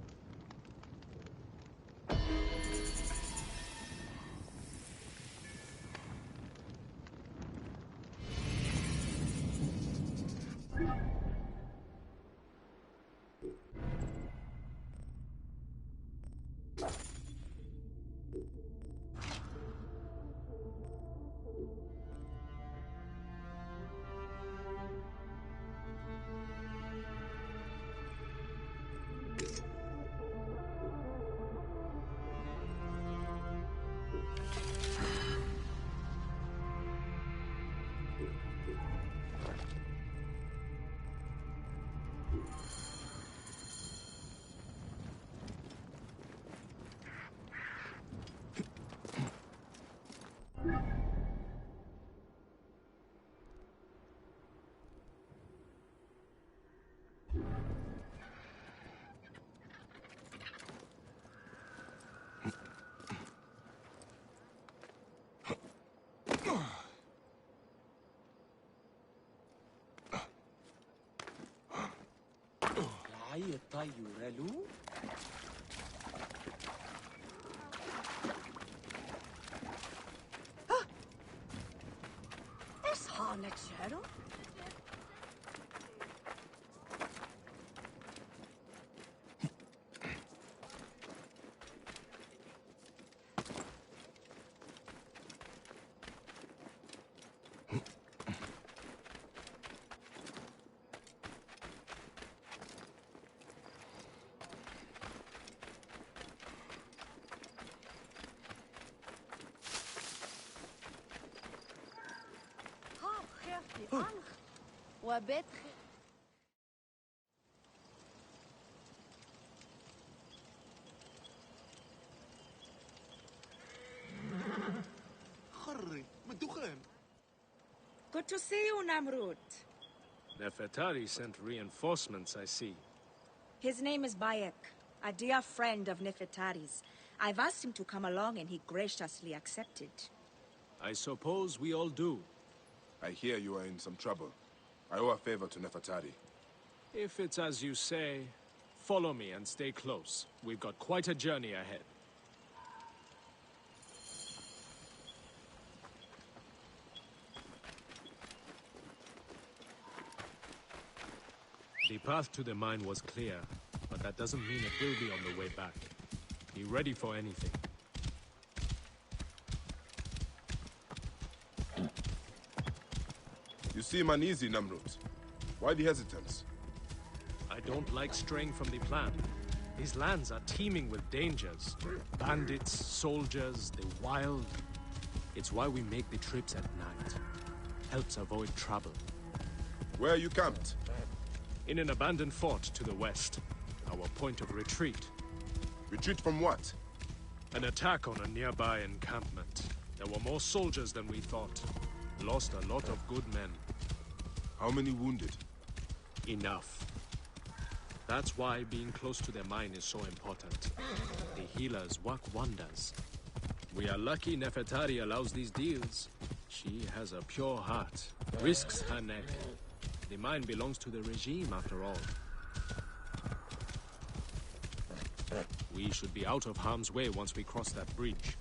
Ayetayu Relu? Es Hanechero? وبيت خري من الدخان. Good to see you, Namrud. Nefertari sent reinforcements, I see. His name is Bayek, a dear friend of Nefertari's. I've asked him to come along and he graciously accepted. I suppose we all do. I hear you are in some trouble. I owe a favor to Nefertari. If it's as you say, follow me and stay close. We've got quite a journey ahead. The path to the mine was clear, but that doesn't mean it will be on the way back. Be ready for anything. You seem uneasy, Namrud. Why the hesitance? I don't like straying from the plan. These lands are teeming with dangers. Bandits, soldiers, the wild. It's why we make the trips at night. Helps avoid trouble. Where are you camped? In an abandoned fort to the west. Our point of retreat. Retreat from what? An attack on a nearby encampment. There were more soldiers than we thought. Lost a lot of good men. How many wounded? Enough. That's why being close to the mine is so important. The healers work wonders. We are lucky Nefertari allows these deals. She has a pure heart. Risks her neck. The mine belongs to the regime, after all. We should be out of harm's way once we cross that bridge.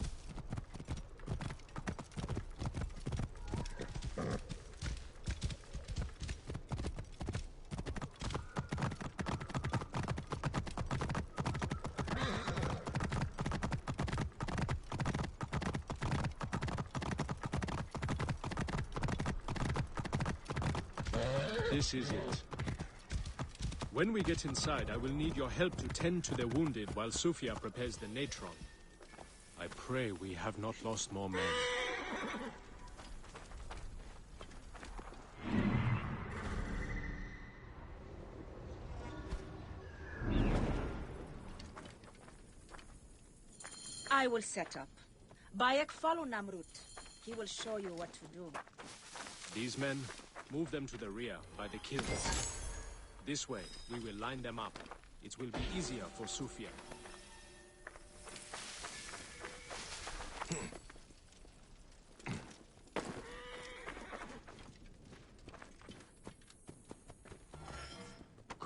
This is it. When we get inside, I will need your help to tend to the wounded while Sufia prepares the natron. I pray we have not lost more men. I will set up. Bayek, follow Namrud. He will show you what to do. These men, move them to the rear, by the kilns. This way, we will line them up. It will be easier for Sufia.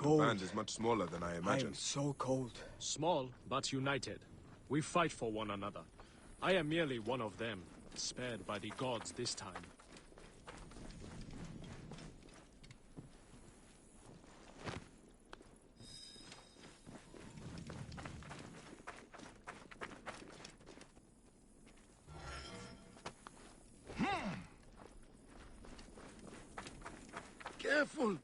The band is much smaller than I imagined. I am so cold. Small, but united. We fight for one another. I am merely one of them, spared by the gods this time. Careful!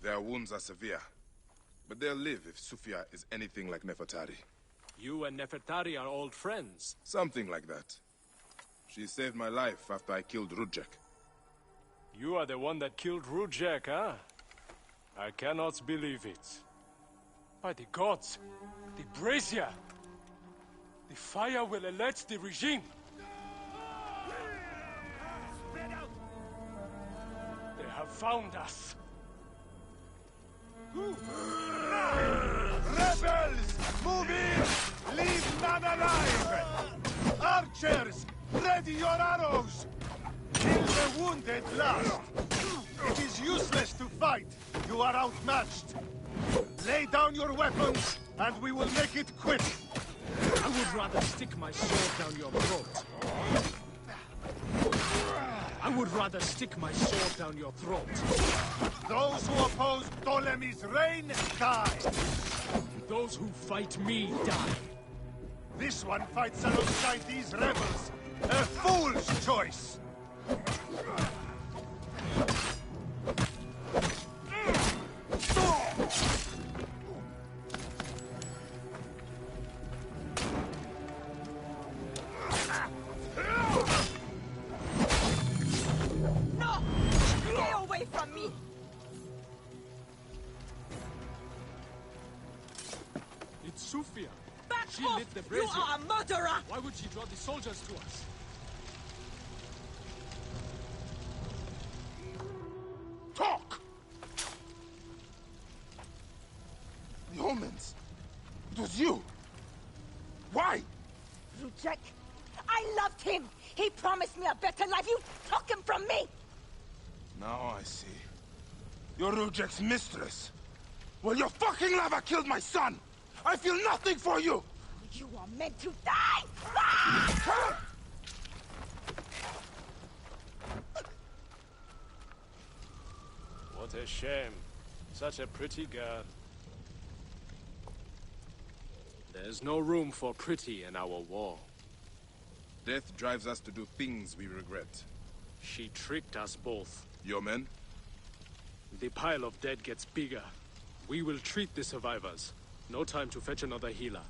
Their wounds are severe, but they'll live if Sufia is anything like Nefertari. You and Nefertari are old friends. Something like that. She saved my life after I killed Rudjek. You are the one that killed Rudjek, huh? I cannot believe it. By the gods, the brazier! The fire will alert the regime! have found us. Rebels! Move in! Leave none alive! Archers! Ready your arrows! Kill the wounded last! It is useless to fight! You are outmatched! Lay down your weapons, and we will make it quick! I would rather stick my sword down your throat. I would rather stick my sword down your throat. Those who oppose Ptolemy's reign, die! Those who fight me, die. This one fights alongside these rebels. A fool's choice! No! Stay away from me! It's Sophia. Back She off! lit the You brazier. are a murderer! Why would she draw the soldiers to us? Talk! The omens. It was you. Why? Rujek, I loved him! He promised me a better life! You took him from me! Now I see. You're Rujek's mistress. Well, your fucking lava killed my son! I feel nothing for you! You are meant to die! Ah! What a shame. Such a pretty girl. There's no room for pretty in our war. Death drives us to do things we regret. She tricked us both. Your men? The pile of dead gets bigger. We will treat the survivors. No time to fetch another healer.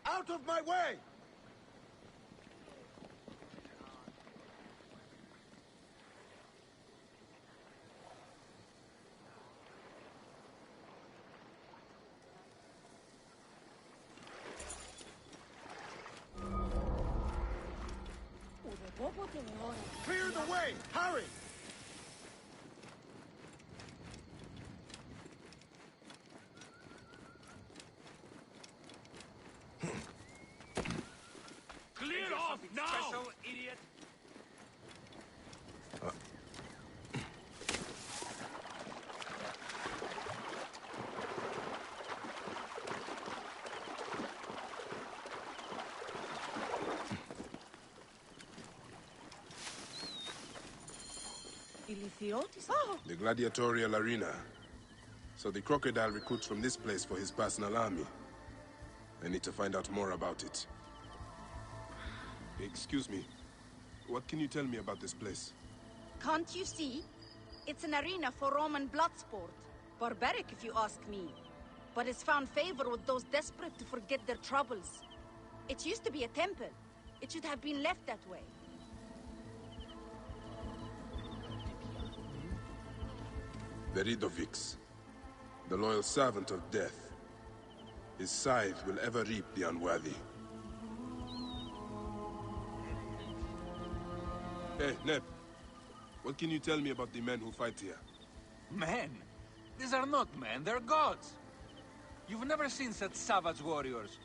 Out of my way! Clear the way! Hurry! Clear off now! Special, idiot! Ethiotis? The gladiatorial arena. So the crocodile recruits from this place for his personal army. I need to find out more about it. Excuse me. What can you tell me about this place? Can't you see? It's an arena for Roman blood sport. Barbaric, if you ask me. But it's found favor with those desperate to forget their troubles. It used to be a temple. It should have been left that way. Veridovix, the loyal servant of death. His scythe will ever reap the unworthy. Hey, Neb. What can you tell me about the men who fight here? Men? These are not men, they're gods. You've never seen such savage warriors.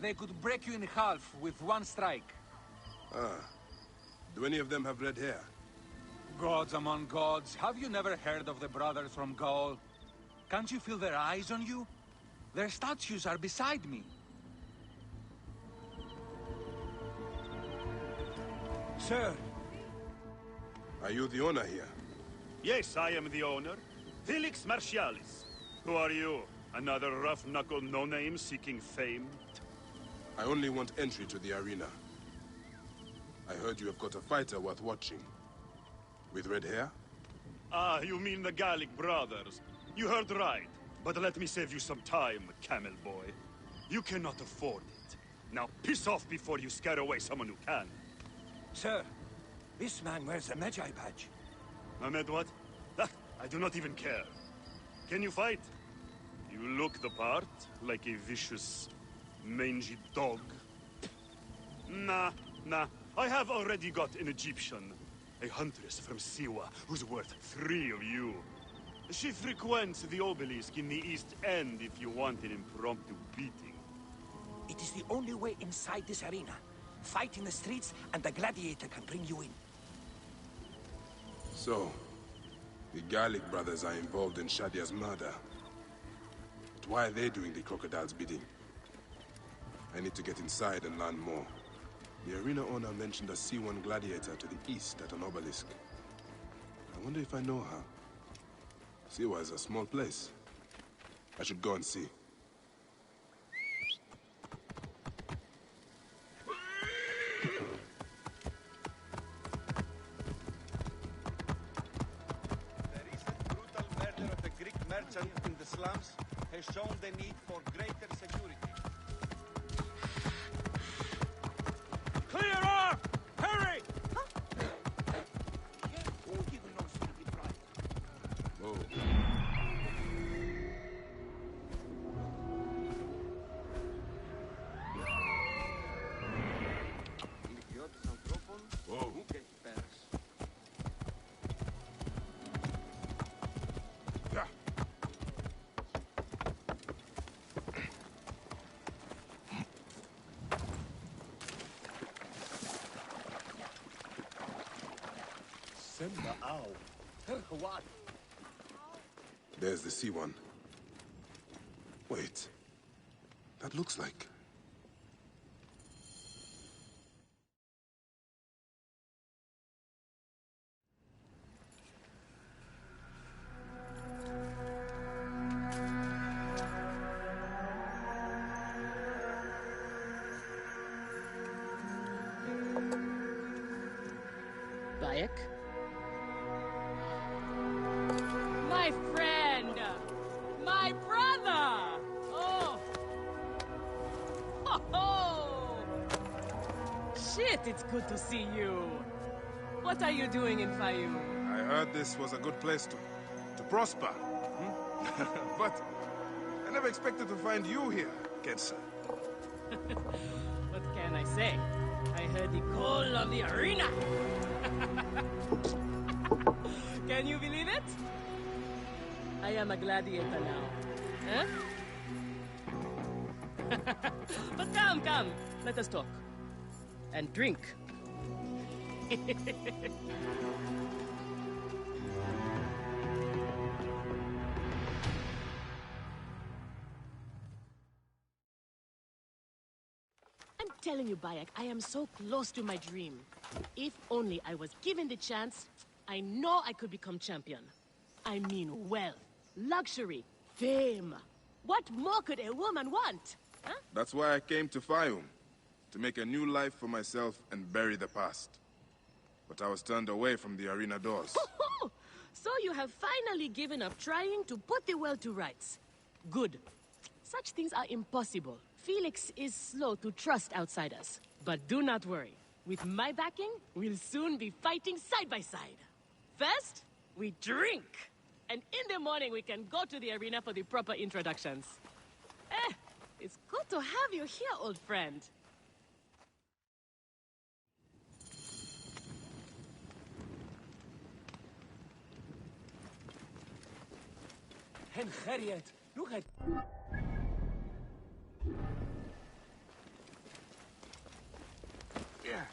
They could break you in half with one strike. Ah. Do any of them have red hair? Gods among gods, have you never heard of the brothers from Gaul? Can't you feel their eyes on you? Their statues are beside me. Sir! Are you the owner here? Yes, I am the owner. Felix Martialis. Who are you? Another rough-knuckle no-name seeking fame? I only want entry to the arena. I heard you have got a fighter worth watching. With red hair? Ah, you mean the Gallic brothers. You heard right. But let me save you some time, camel boy. You cannot afford it. Now piss off before you scare away someone who can. Sir, this man wears a Magi badge. Ahmed, what? Ah, I do not even care. Can you fight? You look the part, like a vicious, mangy dog. Nah. I have already got an Egyptian. A huntress from Siwa, who's worth 3 of you. She frequents the obelisk in the East End if you want an impromptu beating. It is the only way inside this arena. Fight in the streets, and the gladiator can bring you in. So, the Gallic brothers are involved in Shadia's murder. But why are they doing the crocodile's bidding? I need to get inside and learn more. The arena owner mentioned a C1 gladiator to the east at an obelisk. I wonder if I know her. Siwa is a small place. I should go and see. The recent brutal murder of a Greek merchant in the slums has shown the need for greater security. Clear off! Hurry! Whoa. Whoa. Yeah. There's the C1. Wait. That looks like... Bayek? My friend! My brother! Oh! Oh! Shit, it's good to see you. What are you doing in Fayoum? I heard this was a good place to prosper. But I never expected to find you here, Kensa. What can I say? I heard the call of the arena. Can you believe it? I am a gladiator now. Huh? But come. Let us talk. And drink. I'm telling you, Bayek, I am so close to my dream. If only I was given the chance, I know I could become champion. I mean wealth, luxury, fame. What more could a woman want? Huh? That's why I came to Fayum. To make a new life for myself and bury the past. But I was turned away from the arena doors. So you have finally given up trying to put the world to rights. Good. Such things are impossible. Felix is slow to trust outsiders. But do not worry. With my backing, we'll soon be fighting side by side. First, we drink. And in the morning, we can go to the arena for the proper introductions. It's good to have you here, old friend. Harriet, look at... Yeah.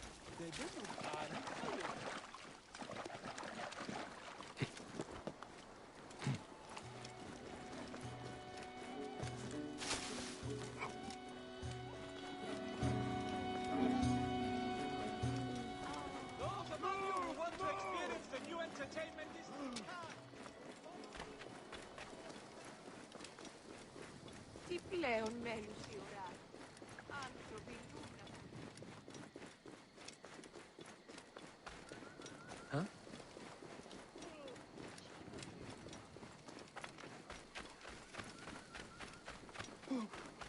Those among you who want to experience the new entertainment is... Τι πλέον μέλους η ώρα. Άνθρωποι λούνα.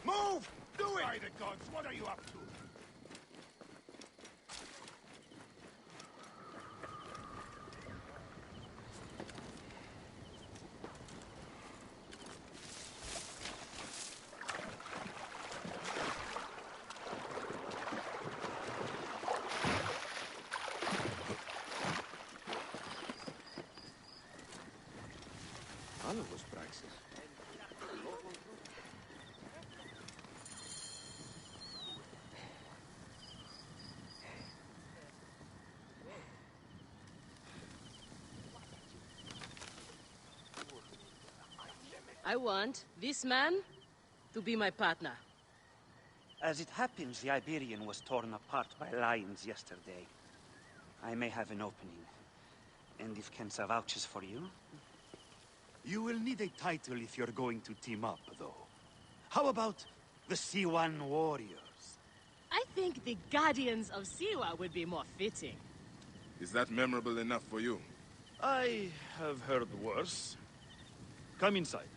Move! Do it! By the gods, what are you up to? Άλλος πράξεις. I want this man to be my partner. As it happens, the Iberian was torn apart by lions yesterday. I may have an opening. And if Kensa vouches for you... You will need a title if you're going to team up, though. How about the C1 Warriors? I think the Guardians of Siwa would be more fitting. Is that memorable enough for you? I have heard worse. Come inside.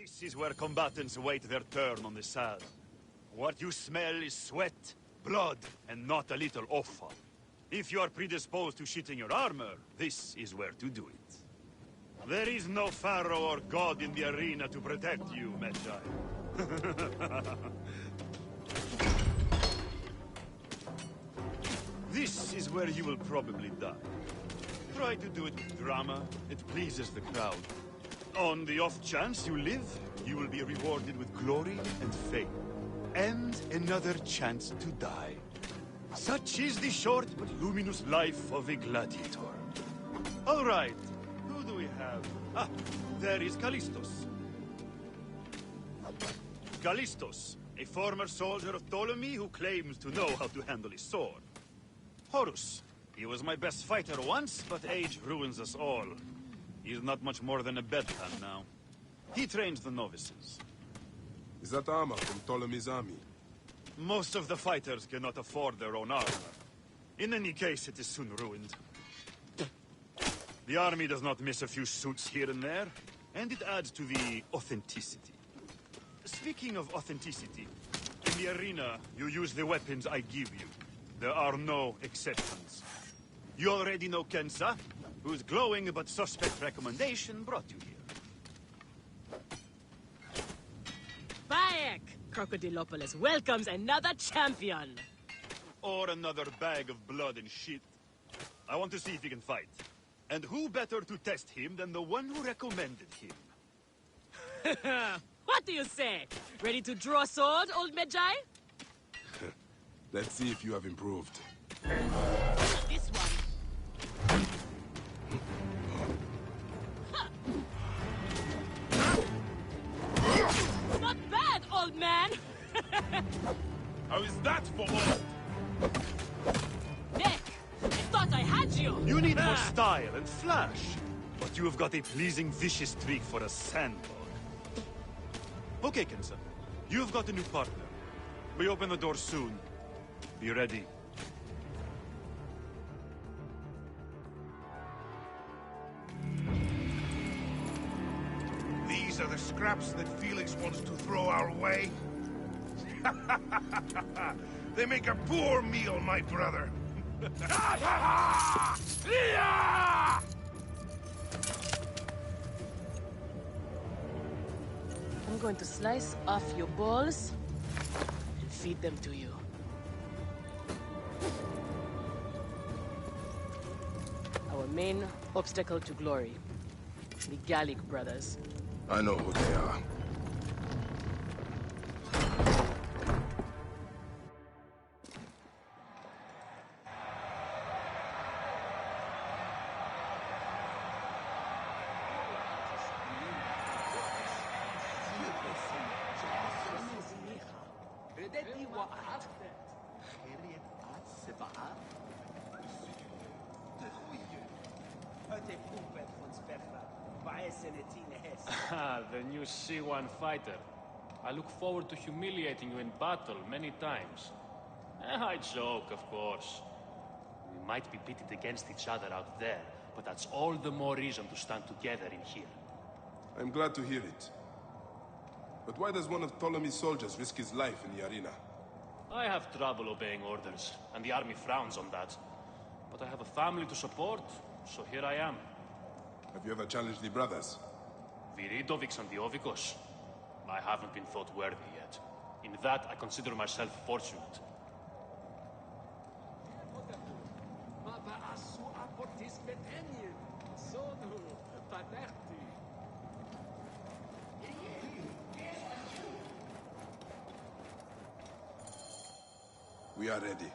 This is where combatants wait their turn on the saddle. What you smell is sweat, blood, and not a little offal. If you are predisposed to shitting your armor, this is where to do it. There is no pharaoh or god in the arena to protect you, Medjay. This is where you will probably die. Try to do it with drama. It pleases the crowd. On the off chance you live, you will be rewarded with glory and fame. And another chance to die. Such is the short but luminous life of a gladiator. All right, who do we have? Ah, there is Callistos. Callistos, a former soldier of Ptolemy who claims to know how to handle his sword. Horus, he was my best fighter once, but age ruins us all. He's not much more than a bedpan now. He trains the novices. Is that armor from Ptolemy's army? Most of the fighters cannot afford their own armor. In any case, it is soon ruined. The army does not miss a few suits here and there, and it adds to the authenticity. Speaking of authenticity, in the arena, you use the weapons I give you. There are no exceptions. You already know Kensa, whose glowing but suspect recommendation brought you here. Bayek! Crocodilopolis welcomes another champion! Or another bag of blood and shit. I want to see if you can fight. And who better to test him than the one who recommended him? What do you say? Ready to draw a sword, old Medjay? Let's see if you have improved. This one. Not bad, old man! How is that for old? Nick, I thought I had you! You need more style and flash. But you have got a pleasing, vicious trick for a sandlord. Okay, Kensa. You've got a new partner. We open the door soon. Be ready. These are the scraps that Felix wants to throw our way? They make a poor meal, my brother. I'm going to slice off your balls and feed them to you. Our main obstacle to glory. The Gallic brothers. I know who they are. The new C1 fighter. I look forward to humiliating you in battle many times. I joke, of course. We might be pitted against each other out there, but that's all the more reason to stand together in here. I'm glad to hear it. But why does one of Ptolemy's soldiers risk his life in the arena? I have trouble obeying orders, and the army frowns on that. But I have a family to support, so here I am. Have you ever challenged the brothers? Viridovics and the Ovikos? I haven't been thought worthy yet. In that, I consider myself fortunate. We are ready.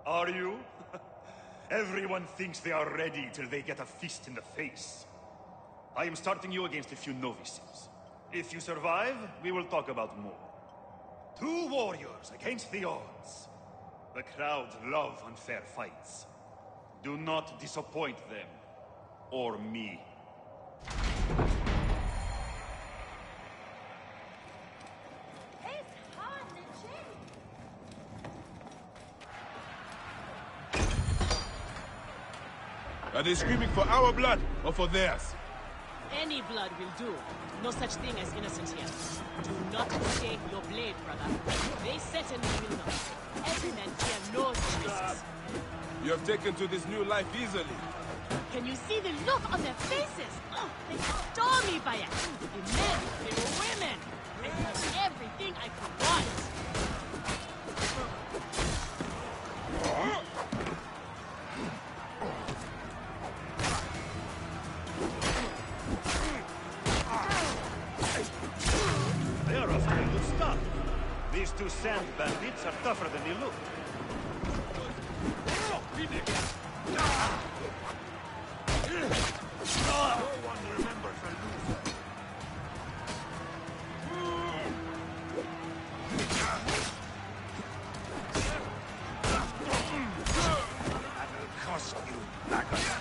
Are you? Everyone thinks they are ready till they get a fist in the face. I am starting you against a few novices. If you survive, we will talk about more. 2 warriors against the odds. The crowd love unfair fights. Do not disappoint them. Or me. Are they screaming for our blood or for theirs? Any blood will do. No such thing as innocent here. Do not mistake your blade, brother. They certainly will not. Every man here knows the risks. You have taken to this new life easily. Can you see the look on their faces? Oh, they stole me by it. The men, the women. I had everything I could want. They are off to a good start. These 2 sand bandits are tougher than they look. No one remembers a loser. I will cost you, Lagoon.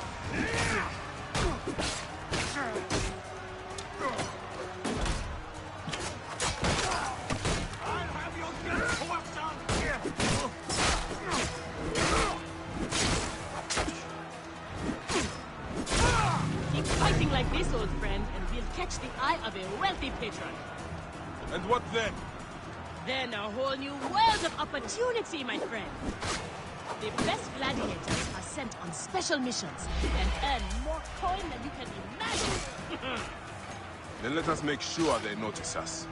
Like this, old friend, and we'll catch the eye of a wealthy patron. And what then? Then a whole new world of opportunity, my friend. The best gladiators are sent on special missions and earn more coin than you can imagine. Then let us make sure they notice us.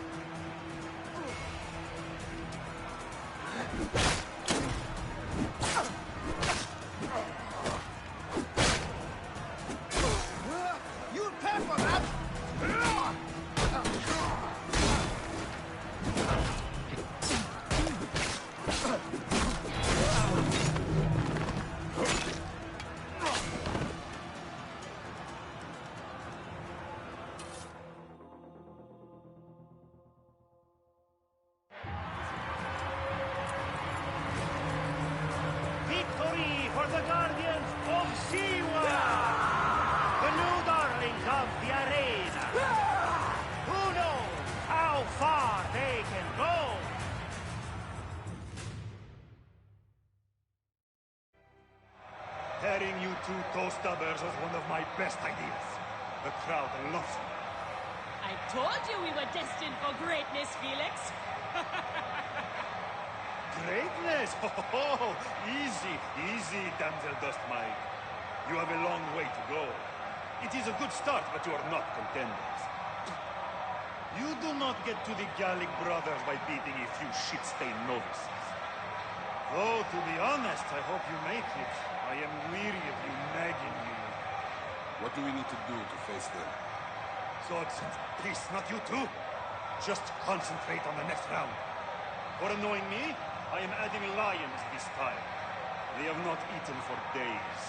Two toe-stabbers was one of my best ideas. The crowd loves me. I told you we were destined for greatness, Felix. Greatness? Oh, easy, easy, damsel dust mite. You have a long way to go. It is a good start, but you are not contenders. You do not get to the Gallic brothers by beating a few shit-stained novices. Though, to be honest, I hope you make it. I am weary of you nagging me. What do we need to do to face them? Swords and peace, not you two. Just concentrate on the next round. For annoying me, I am adding lions this time. They have not eaten for days.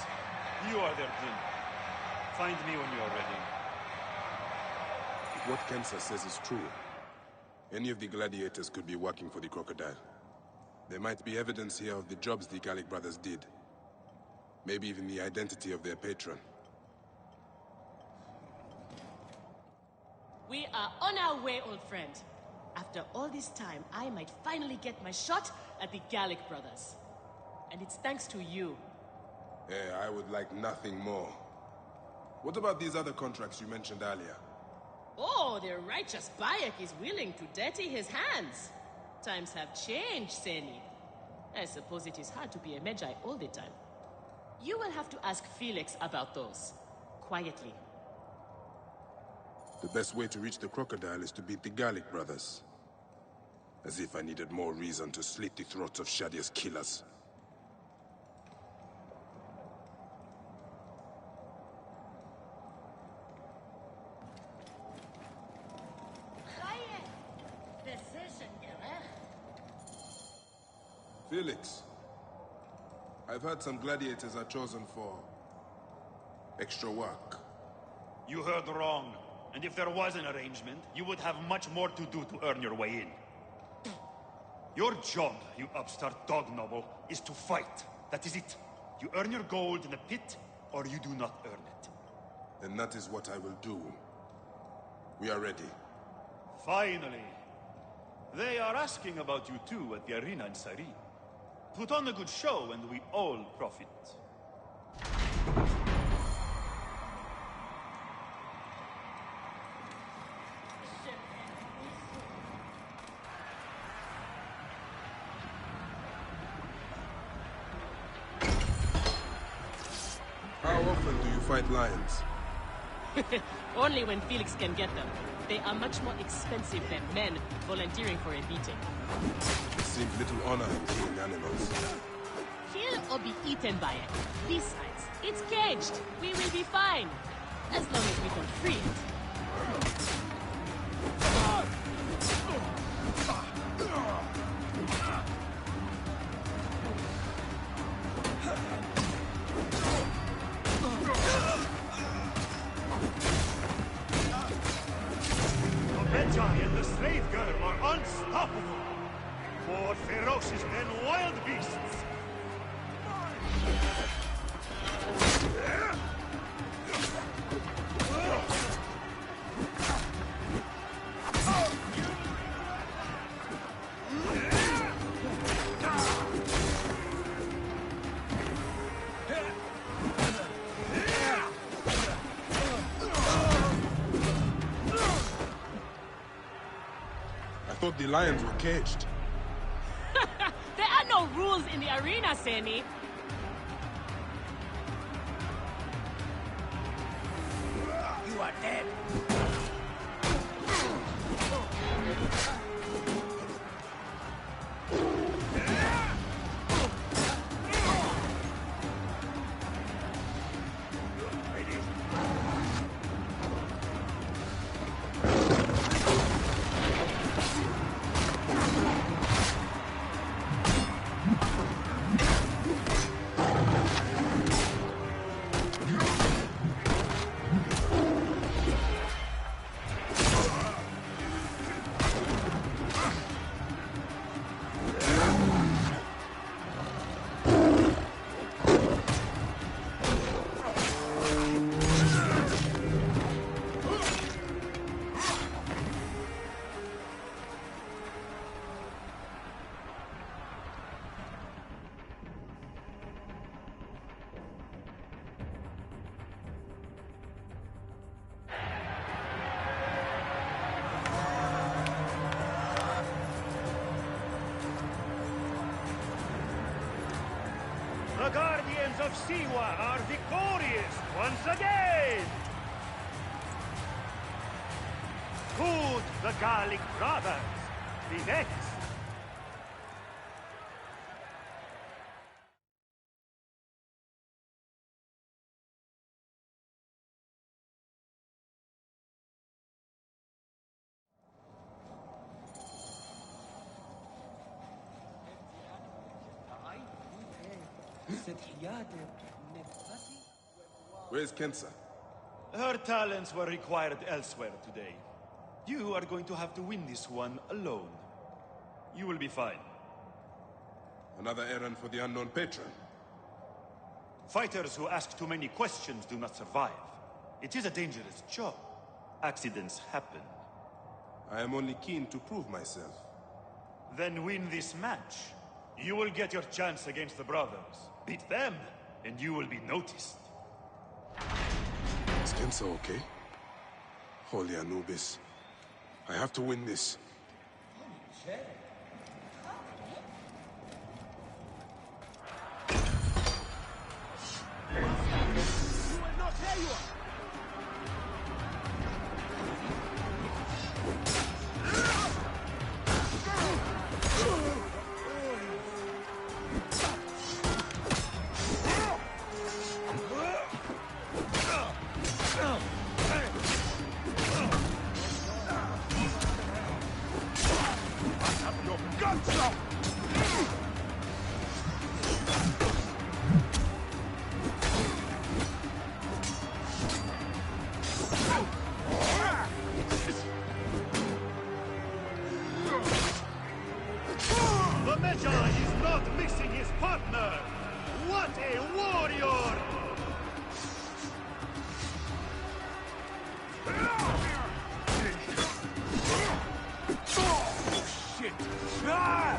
You are their dinner. Find me when you are ready. If what Kensa says is true, any of the gladiators could be working for the crocodile. There might be evidence here of the jobs the Gallic brothers did. Maybe even the identity of their patron. We are on our way, old friend. After all this time, I might finally get my shot at the Gallic brothers. And it's thanks to you. Yeah, I would like nothing more. What about these other contracts you mentioned earlier? Oh, the righteous Bayek is willing to dirty his hands. Times have changed, Seni. I suppose it is hard to be a Magi all the time. You will have to ask Felix about those. Quietly. The best way to reach the crocodile is to beat the Gallic brothers. As if I needed more reason to slit the throats of Shadia's killers. Felix, I've heard some gladiators are chosen for extra work. You heard wrong. And if there was an arrangement, you would have much more to do to earn your way in. Your job, you upstart dog noble, is to fight. That is it. You earn your gold in the pit, or you do not earn it. Then that is what I will do. We are ready. Finally. They are asking about you too at the arena in Sari. Put on a good show and we all profit. How often do you fight lions? Only when Felix can get them. They are much more expensive than men volunteering for a beating. It seems little honor in killing animals. Kill or be eaten by it. Besides, it's caged. We will be fine. As long as we don't free it. And the slave girl are unstoppable. More ferocious than wild beasts. I thought the lions were caged. There are no rules in the arena, Seni. You are dead. Sons of Siwa are victorious once again! Could the Gallic brothers be next? Where's Kensa? Her talents were required elsewhere today. You are going to have to win this one alone. You will be fine. Another errand for the unknown patron. Fighters who ask too many questions do not survive. It is a dangerous job. Accidents happen. I am only keen to prove myself. Then win this match. You will get your chance against the brothers. Beat them, and you will be noticed. Is Kensa okay? Holy Anubis. I have to win this. The Magi is not missing his partner! What a warrior! Shit! Ah!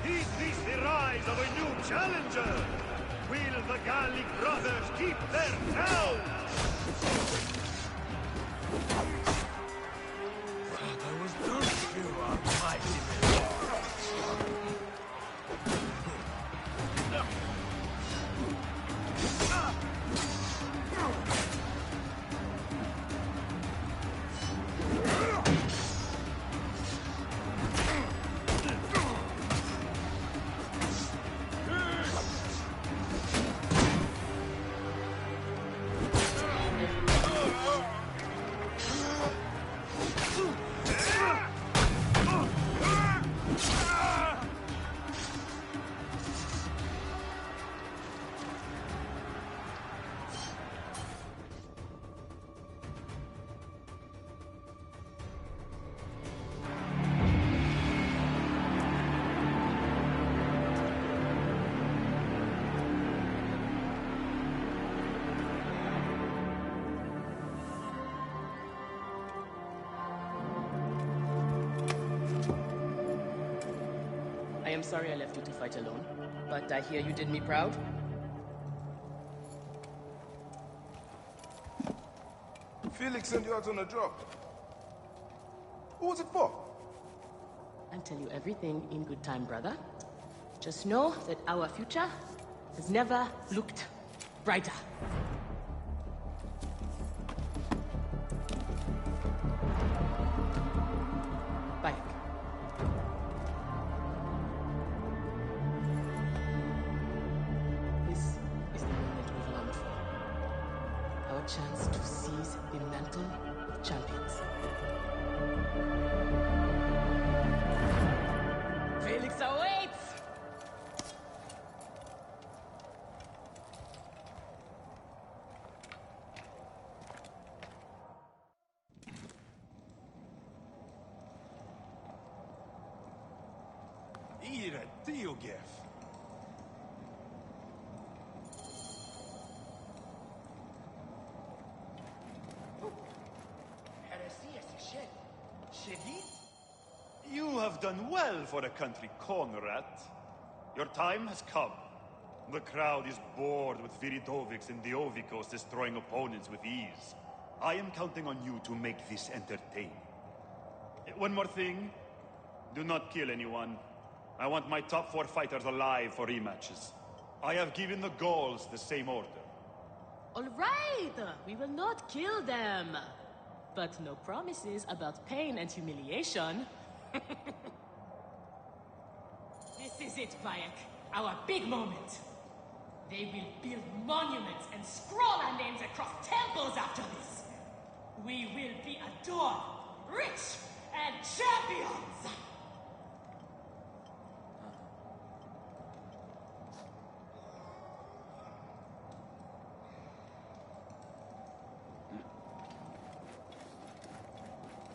Is this the rise of a new challenger? Will the Gallic brothers keep their town? I was done. You are mighty. I am sorry I left you to fight alone, but I hear you did me proud. Felix sent you out on a job. Who was it for? I'll tell you everything in good time, brother. Just know that our future has never looked brighter. chance to seize the mantle of champions. Felix awaits! Ira Diogef. You have done well for a country corn rat. Your time has come. The crowd is bored with Viridovics and Diovikos destroying opponents with ease. I am counting on you to make this entertaining. One more thing. Do not kill anyone. I want my top 4 fighters alive for rematches. I have given the Gauls the same order. All right, we will not kill them. But no promises about pain and humiliation. This is it, Bayek. Our big moment. They will build monuments and scroll our names across temples after this. We will be adored, rich, and champions!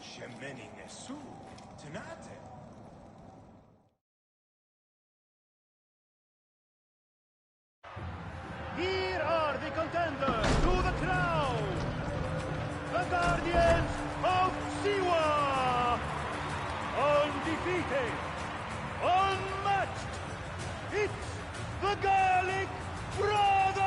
Shemeni Nesu, Tenate. Here are the contenders to the crown! The Guardians of Siwa! Undefeated! Unmatched! It's the Gallic Brothers!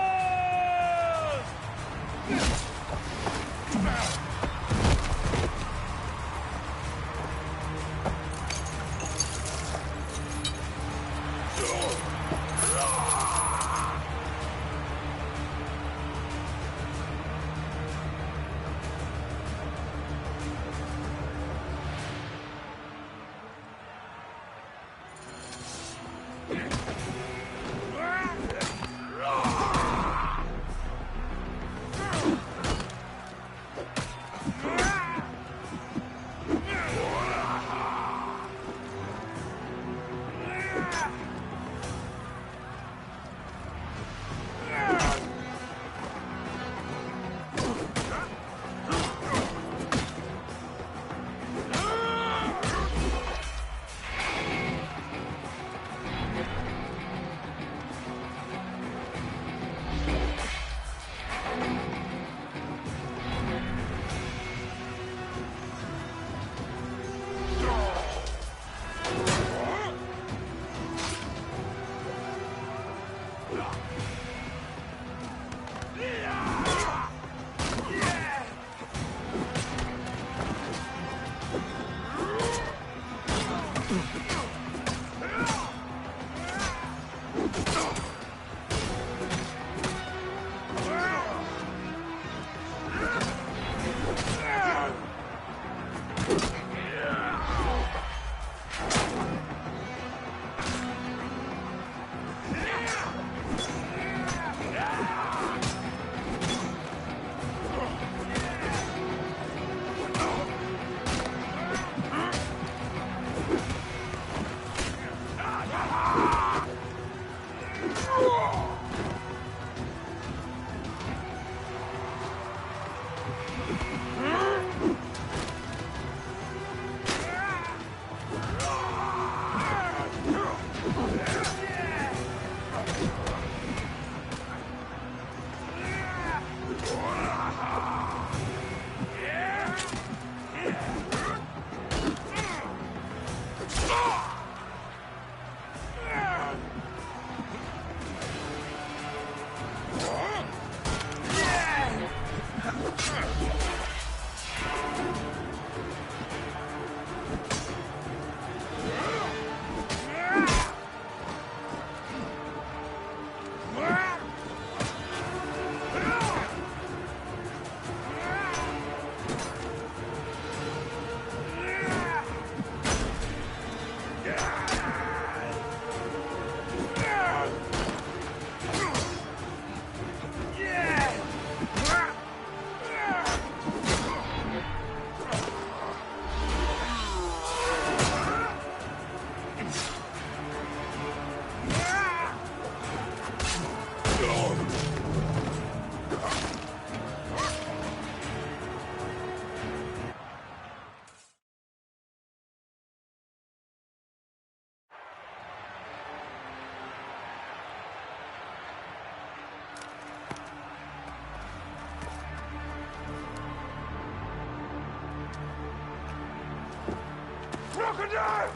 Order!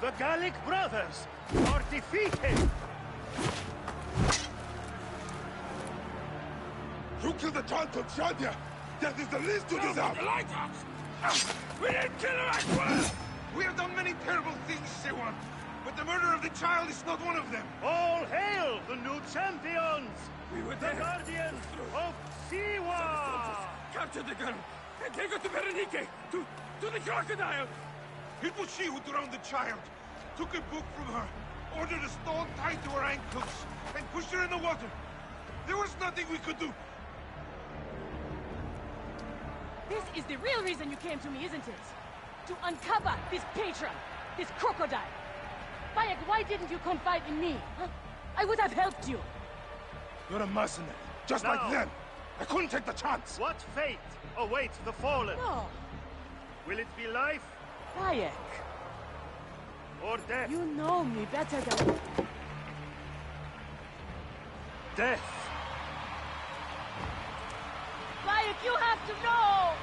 The Gallic brothers are defeated! You killed the child of Shadia! That is the least you deserve! We didn't kill him, I swear! We have done many terrible things, Sewan, but the murder of the child is not one of them! All hail the new champions! We were the there. guardians of Siwa! Capture the girl and take her to Berenice, to the crocodile! It was she who drowned the child, took a book from her, ordered a stone tied to her ankles, and pushed her in the water. There was nothing we could do. This is the real reason you came to me, isn't it? To uncover this patron, this crocodile. Bayek, why didn't you confide in me? Huh? I would have helped you. You're a mercenary, just like them. I couldn't take the chance. What fate awaits the fallen? No. Will it be life? Bayek. Or death? You know me better than... Death. Bayek, you have to know!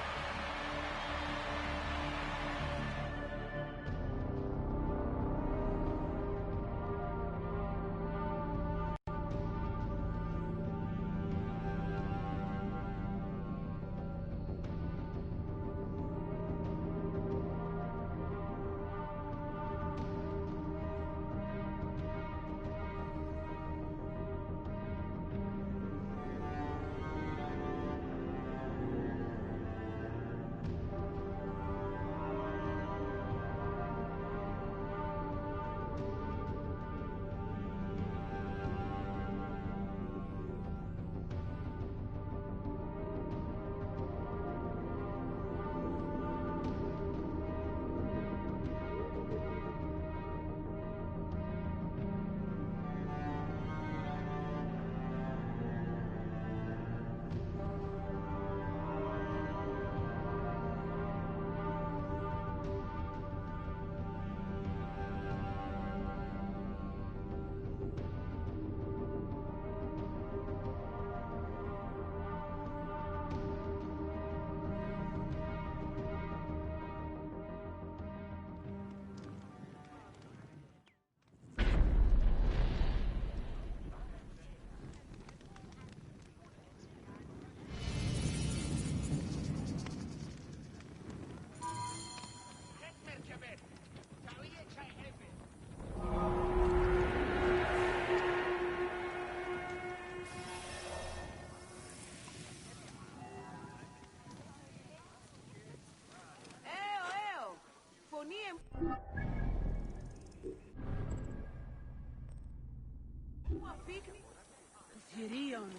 Θηρίων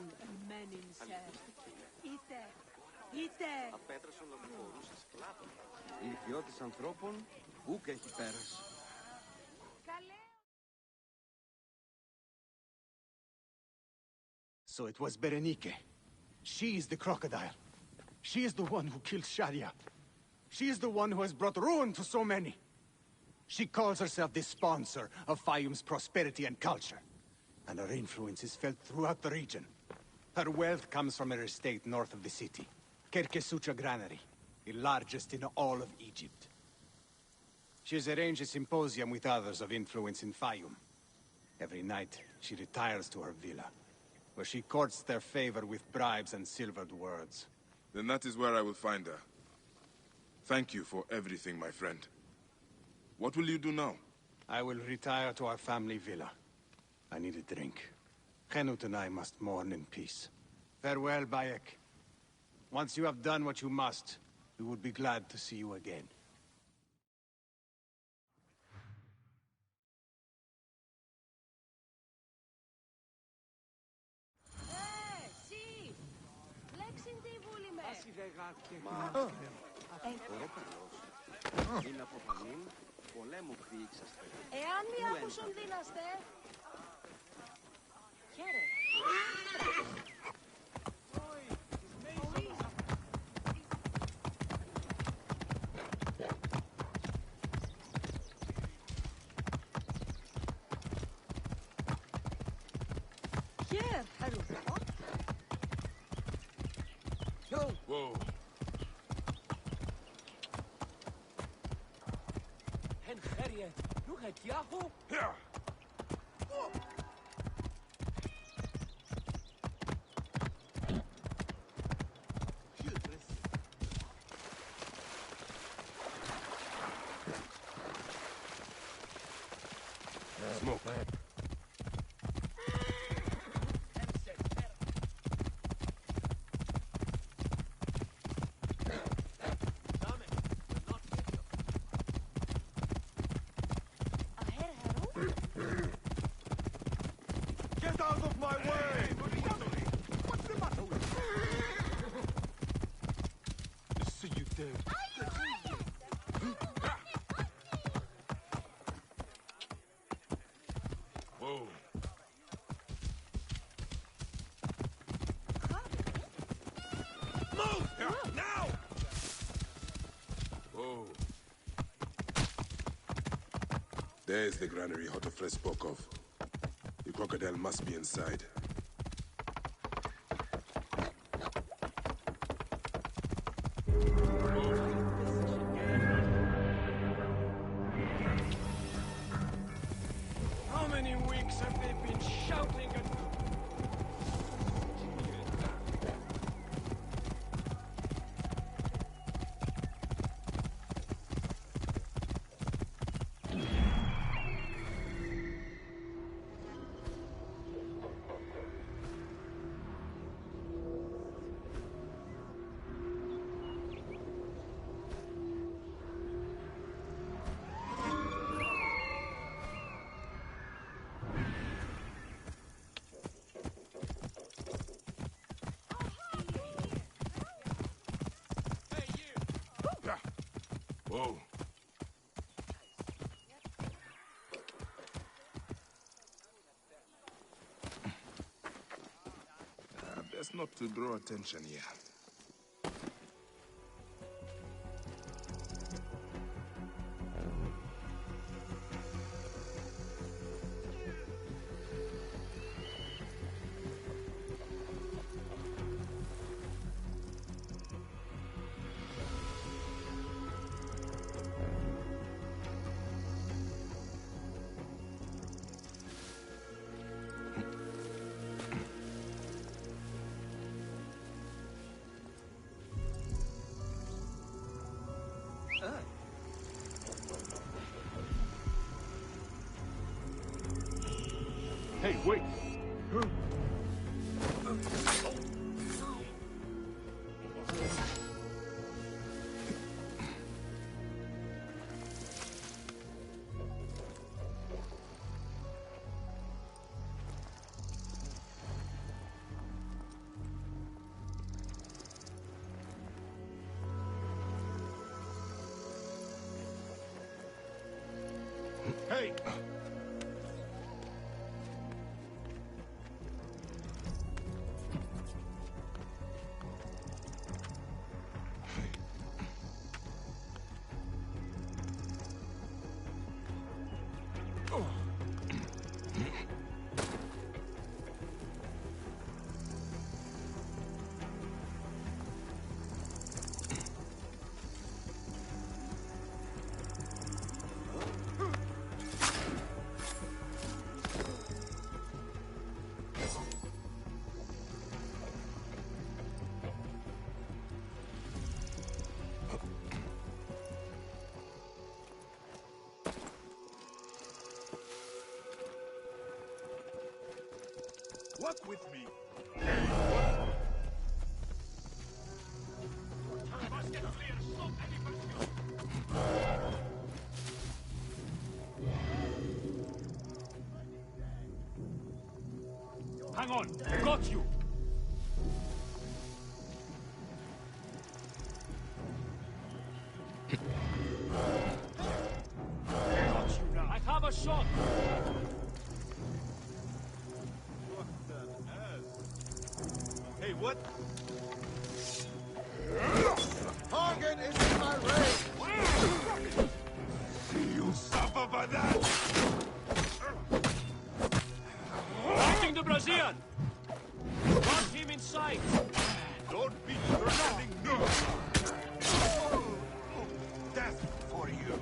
μένυνσε. Είτε. Απέτρεσον να μπορούσε σκλάβο. Η ιδιώτης ανθρώπων ούκ έχει πέρας. So it was Berenice. She is the crocodile. She is the one who killed Shadia. She is the one who has brought ruin to so many. She calls herself the sponsor of Fayum's prosperity and culture. And her influence is felt throughout the region. Her wealth comes from her estate north of the city. Kerkesucha Granary, the largest in all of Egypt. She has arranged a symposium with others of influence in Fayum. Every night, she retires to her villa, where she courts their favor with bribes and silvered words. Then that is where I will find her. Thank you for everything, my friend. What will you do now? I will retire to our family villa. I need a drink. Henut and I must mourn in peace. Farewell, Bayek. Once you have done what you must, we would be glad to see you again. Είναι από πανήν, πολέμου κρύξαστε. Εάν μη άκουσον δύναστε. Χαίρε. Here, Haru. Whoa. it, Yahoo! Here! Smoke. Get out of my way! What's the matter with you? See you dead. Whoa. Move! Here, now! Whoa. There's the granary Hotofre spoke of. The crocodile must be inside. How many weeks have they been shouting at... Whoa. Best not to draw attention here. Hey, wait! Hey! Walk with me. Hang on! Got you! Got you now! I have a shot! Hey, what? Target is in my range! You suffer for that! Fighting the Brazilian! Got him in sight! Don't be threatening me! Death for you!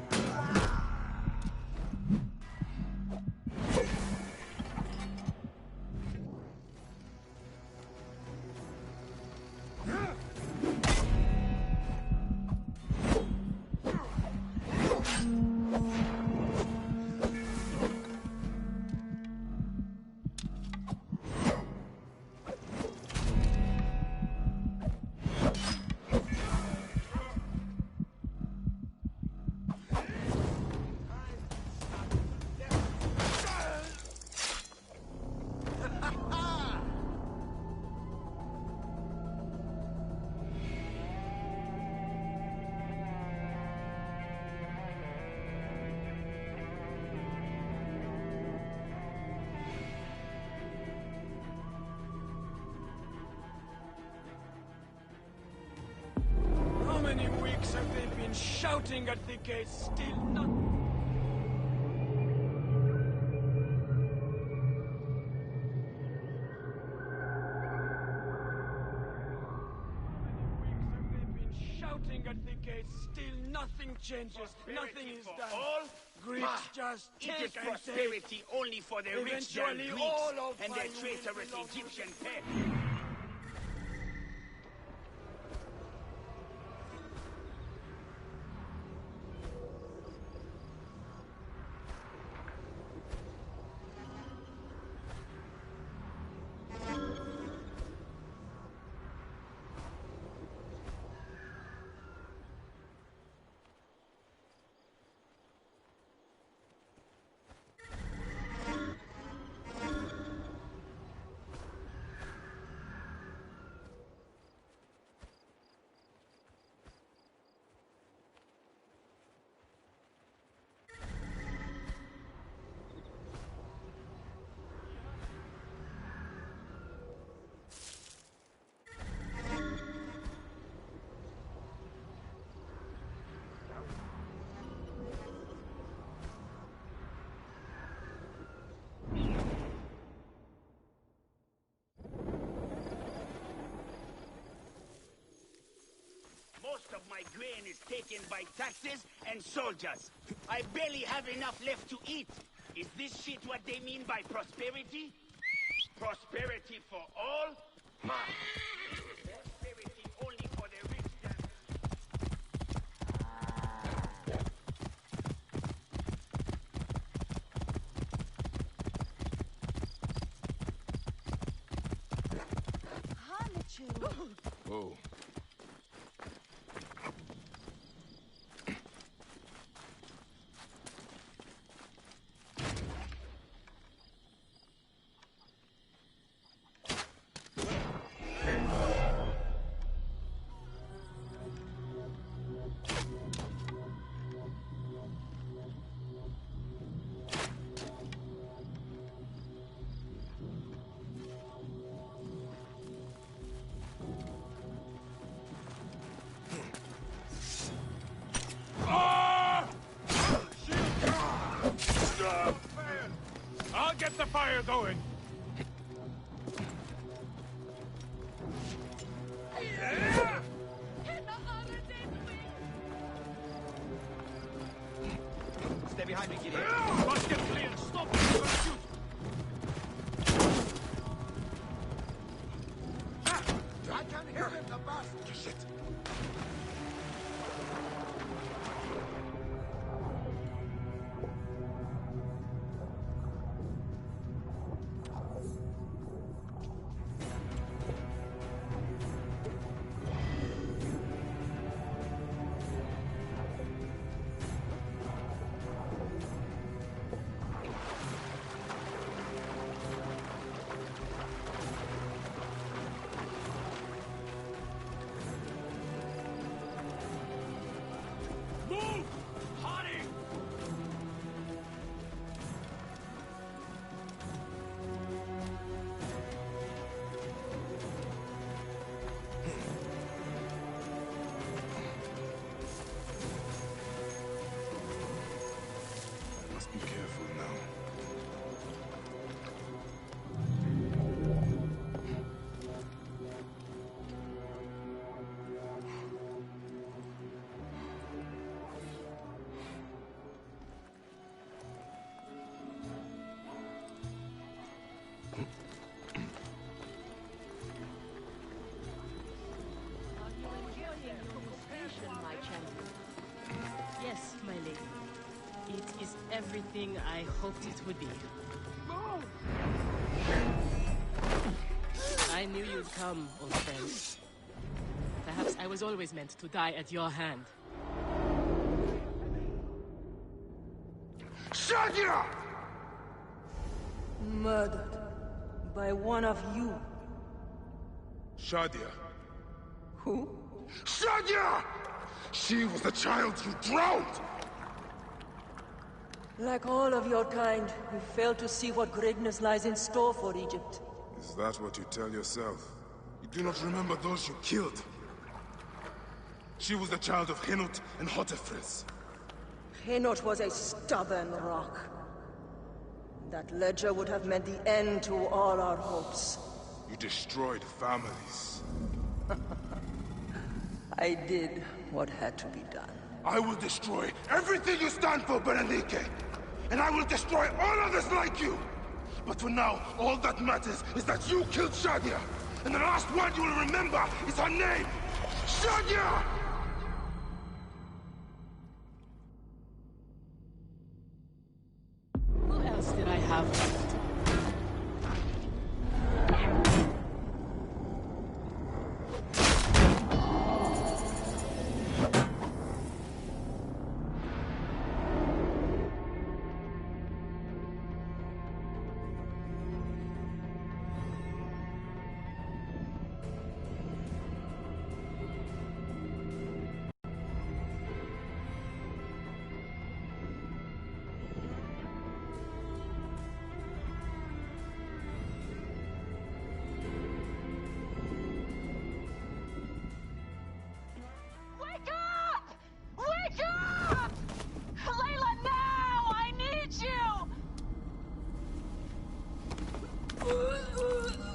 shouting at the gates, still not... Shouting at the gates, still nothing changes, nothing is done. All Greeks just take it is and prosperity take. only for the rich and Eventually, Greeks all of and their mine will traitorous belong to Egyptian the pets. Most of my grain is taken by taxes and soldiers. I barely have enough left to eat. Is this shit what they mean by prosperity? Prosperity for all? Prosperity only for the rich and... Whoa. I'll get the fire going. Stay behind me, Gideon. Must get clear. Stop. I'm gonna shoot. I can hear him, the bastard. Shit. Move! Hurry! I must be careful now. My champion. Yes, my lady. It is everything I hoped it would be. I knew you'd come, old friend. Perhaps I was always meant to die at your hand. Shadia! Murdered by one of you. Shadia. Who? Shadia! She was the child you drowned! Like all of your kind, you fail to see what greatness lies in store for Egypt. Is that what you tell yourself? You do not remember those you killed? She was the child of Henut and Hotefres. Henot was a stubborn rock. That ledger would have meant the end to all our hopes. You destroyed families. I did what had to be done. I will destroy everything you stand for, Berenice! And I will destroy all others like you! But for now, all that matters is that you killed Shadia! And the last one you will remember is her name! Shadia! Who else did I have left?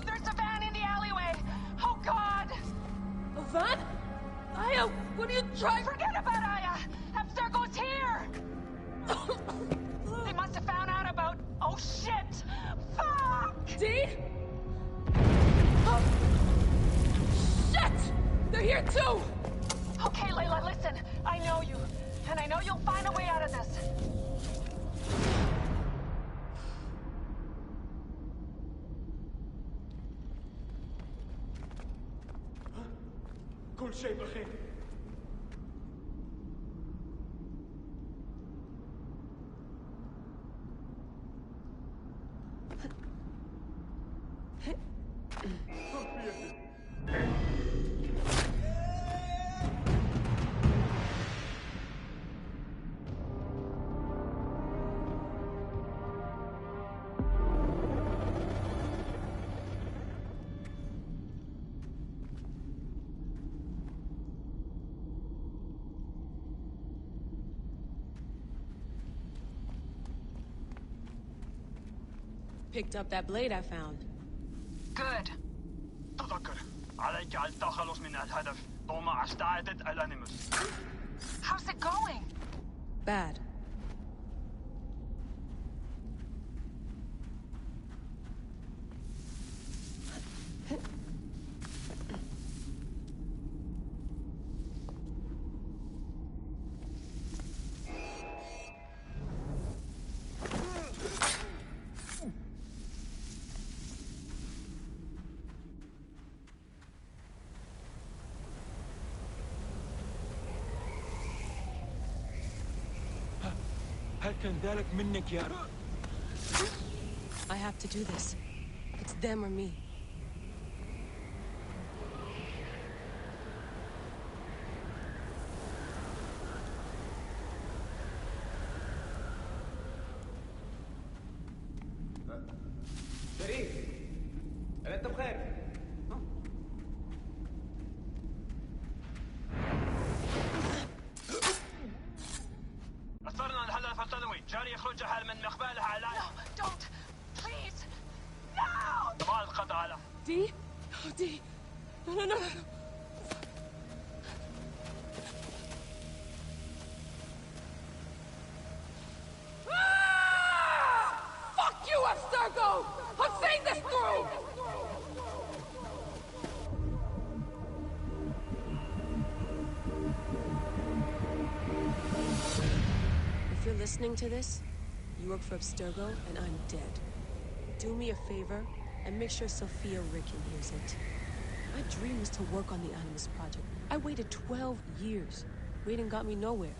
There's a van in the alleyway! Oh, God! A van? Aya, what are you trying? Forget about Aya! Abstergo's here! They must have found out about... Oh, shit! Fuck! Dee? Oh. Shit! They're here, too! Okay, Layla, listen. I know you. And I know you'll find a way out of this. كل شيء بخير. Picked up that blade I found. Good. تذكر عليك التخلص من الهدف طالما استعدت الانيموس. How's it going? Bad. هل كان ذلك منك يا رب؟ I have to do this. It's them or me. شريف، هل أنت بخير؟ أثرنا الحلقة الفلتوي جاري يخرجها من مقبلها على No, don't! Please! No! طبعا القضاء على Dee? Oh, Dee. No, no, no, no. Fuck you, Abstergo! I'm seeing this through! If you're listening to this, you work for Abstergo, and I'm dead. Do me a favor, and make sure Sophia Ricken hears it. My dream was to work on the Animus Project. I waited 12 years. Waiting got me nowhere.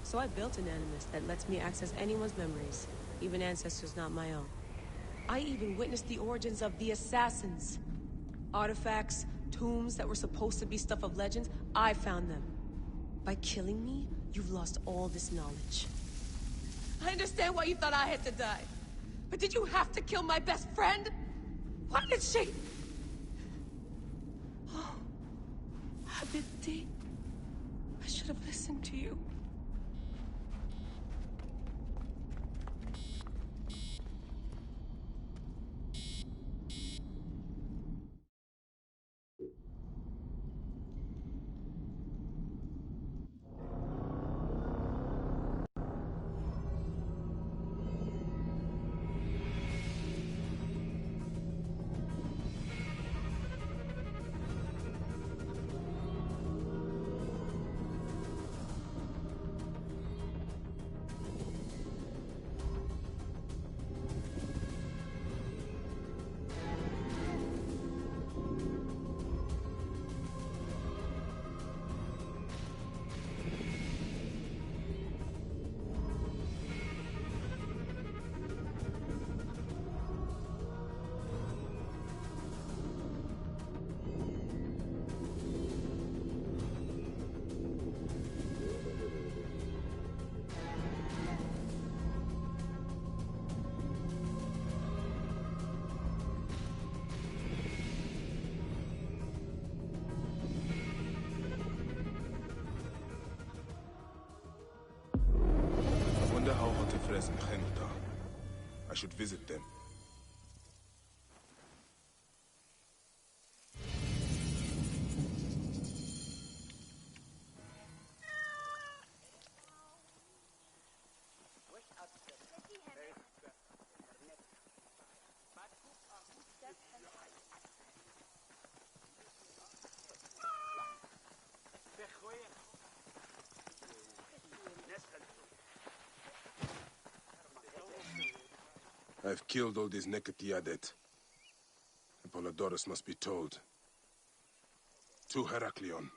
So I built an Animus that lets me access anyone's memories, even ancestors not my own. I even witnessed the origins of the Assassins. Artifacts, tombs that were supposed to be stuff of legends, I found them. By killing me, you've lost all this knowledge. I understand why you thought I had to die. But did you have to kill my best friend? What did she... Oh, Habibti? should have listened to you. I wonder how Hotefres and Henut are. I should visit them. I've killed all these Neketiadet. Apollodorus must be told. To Heraklion.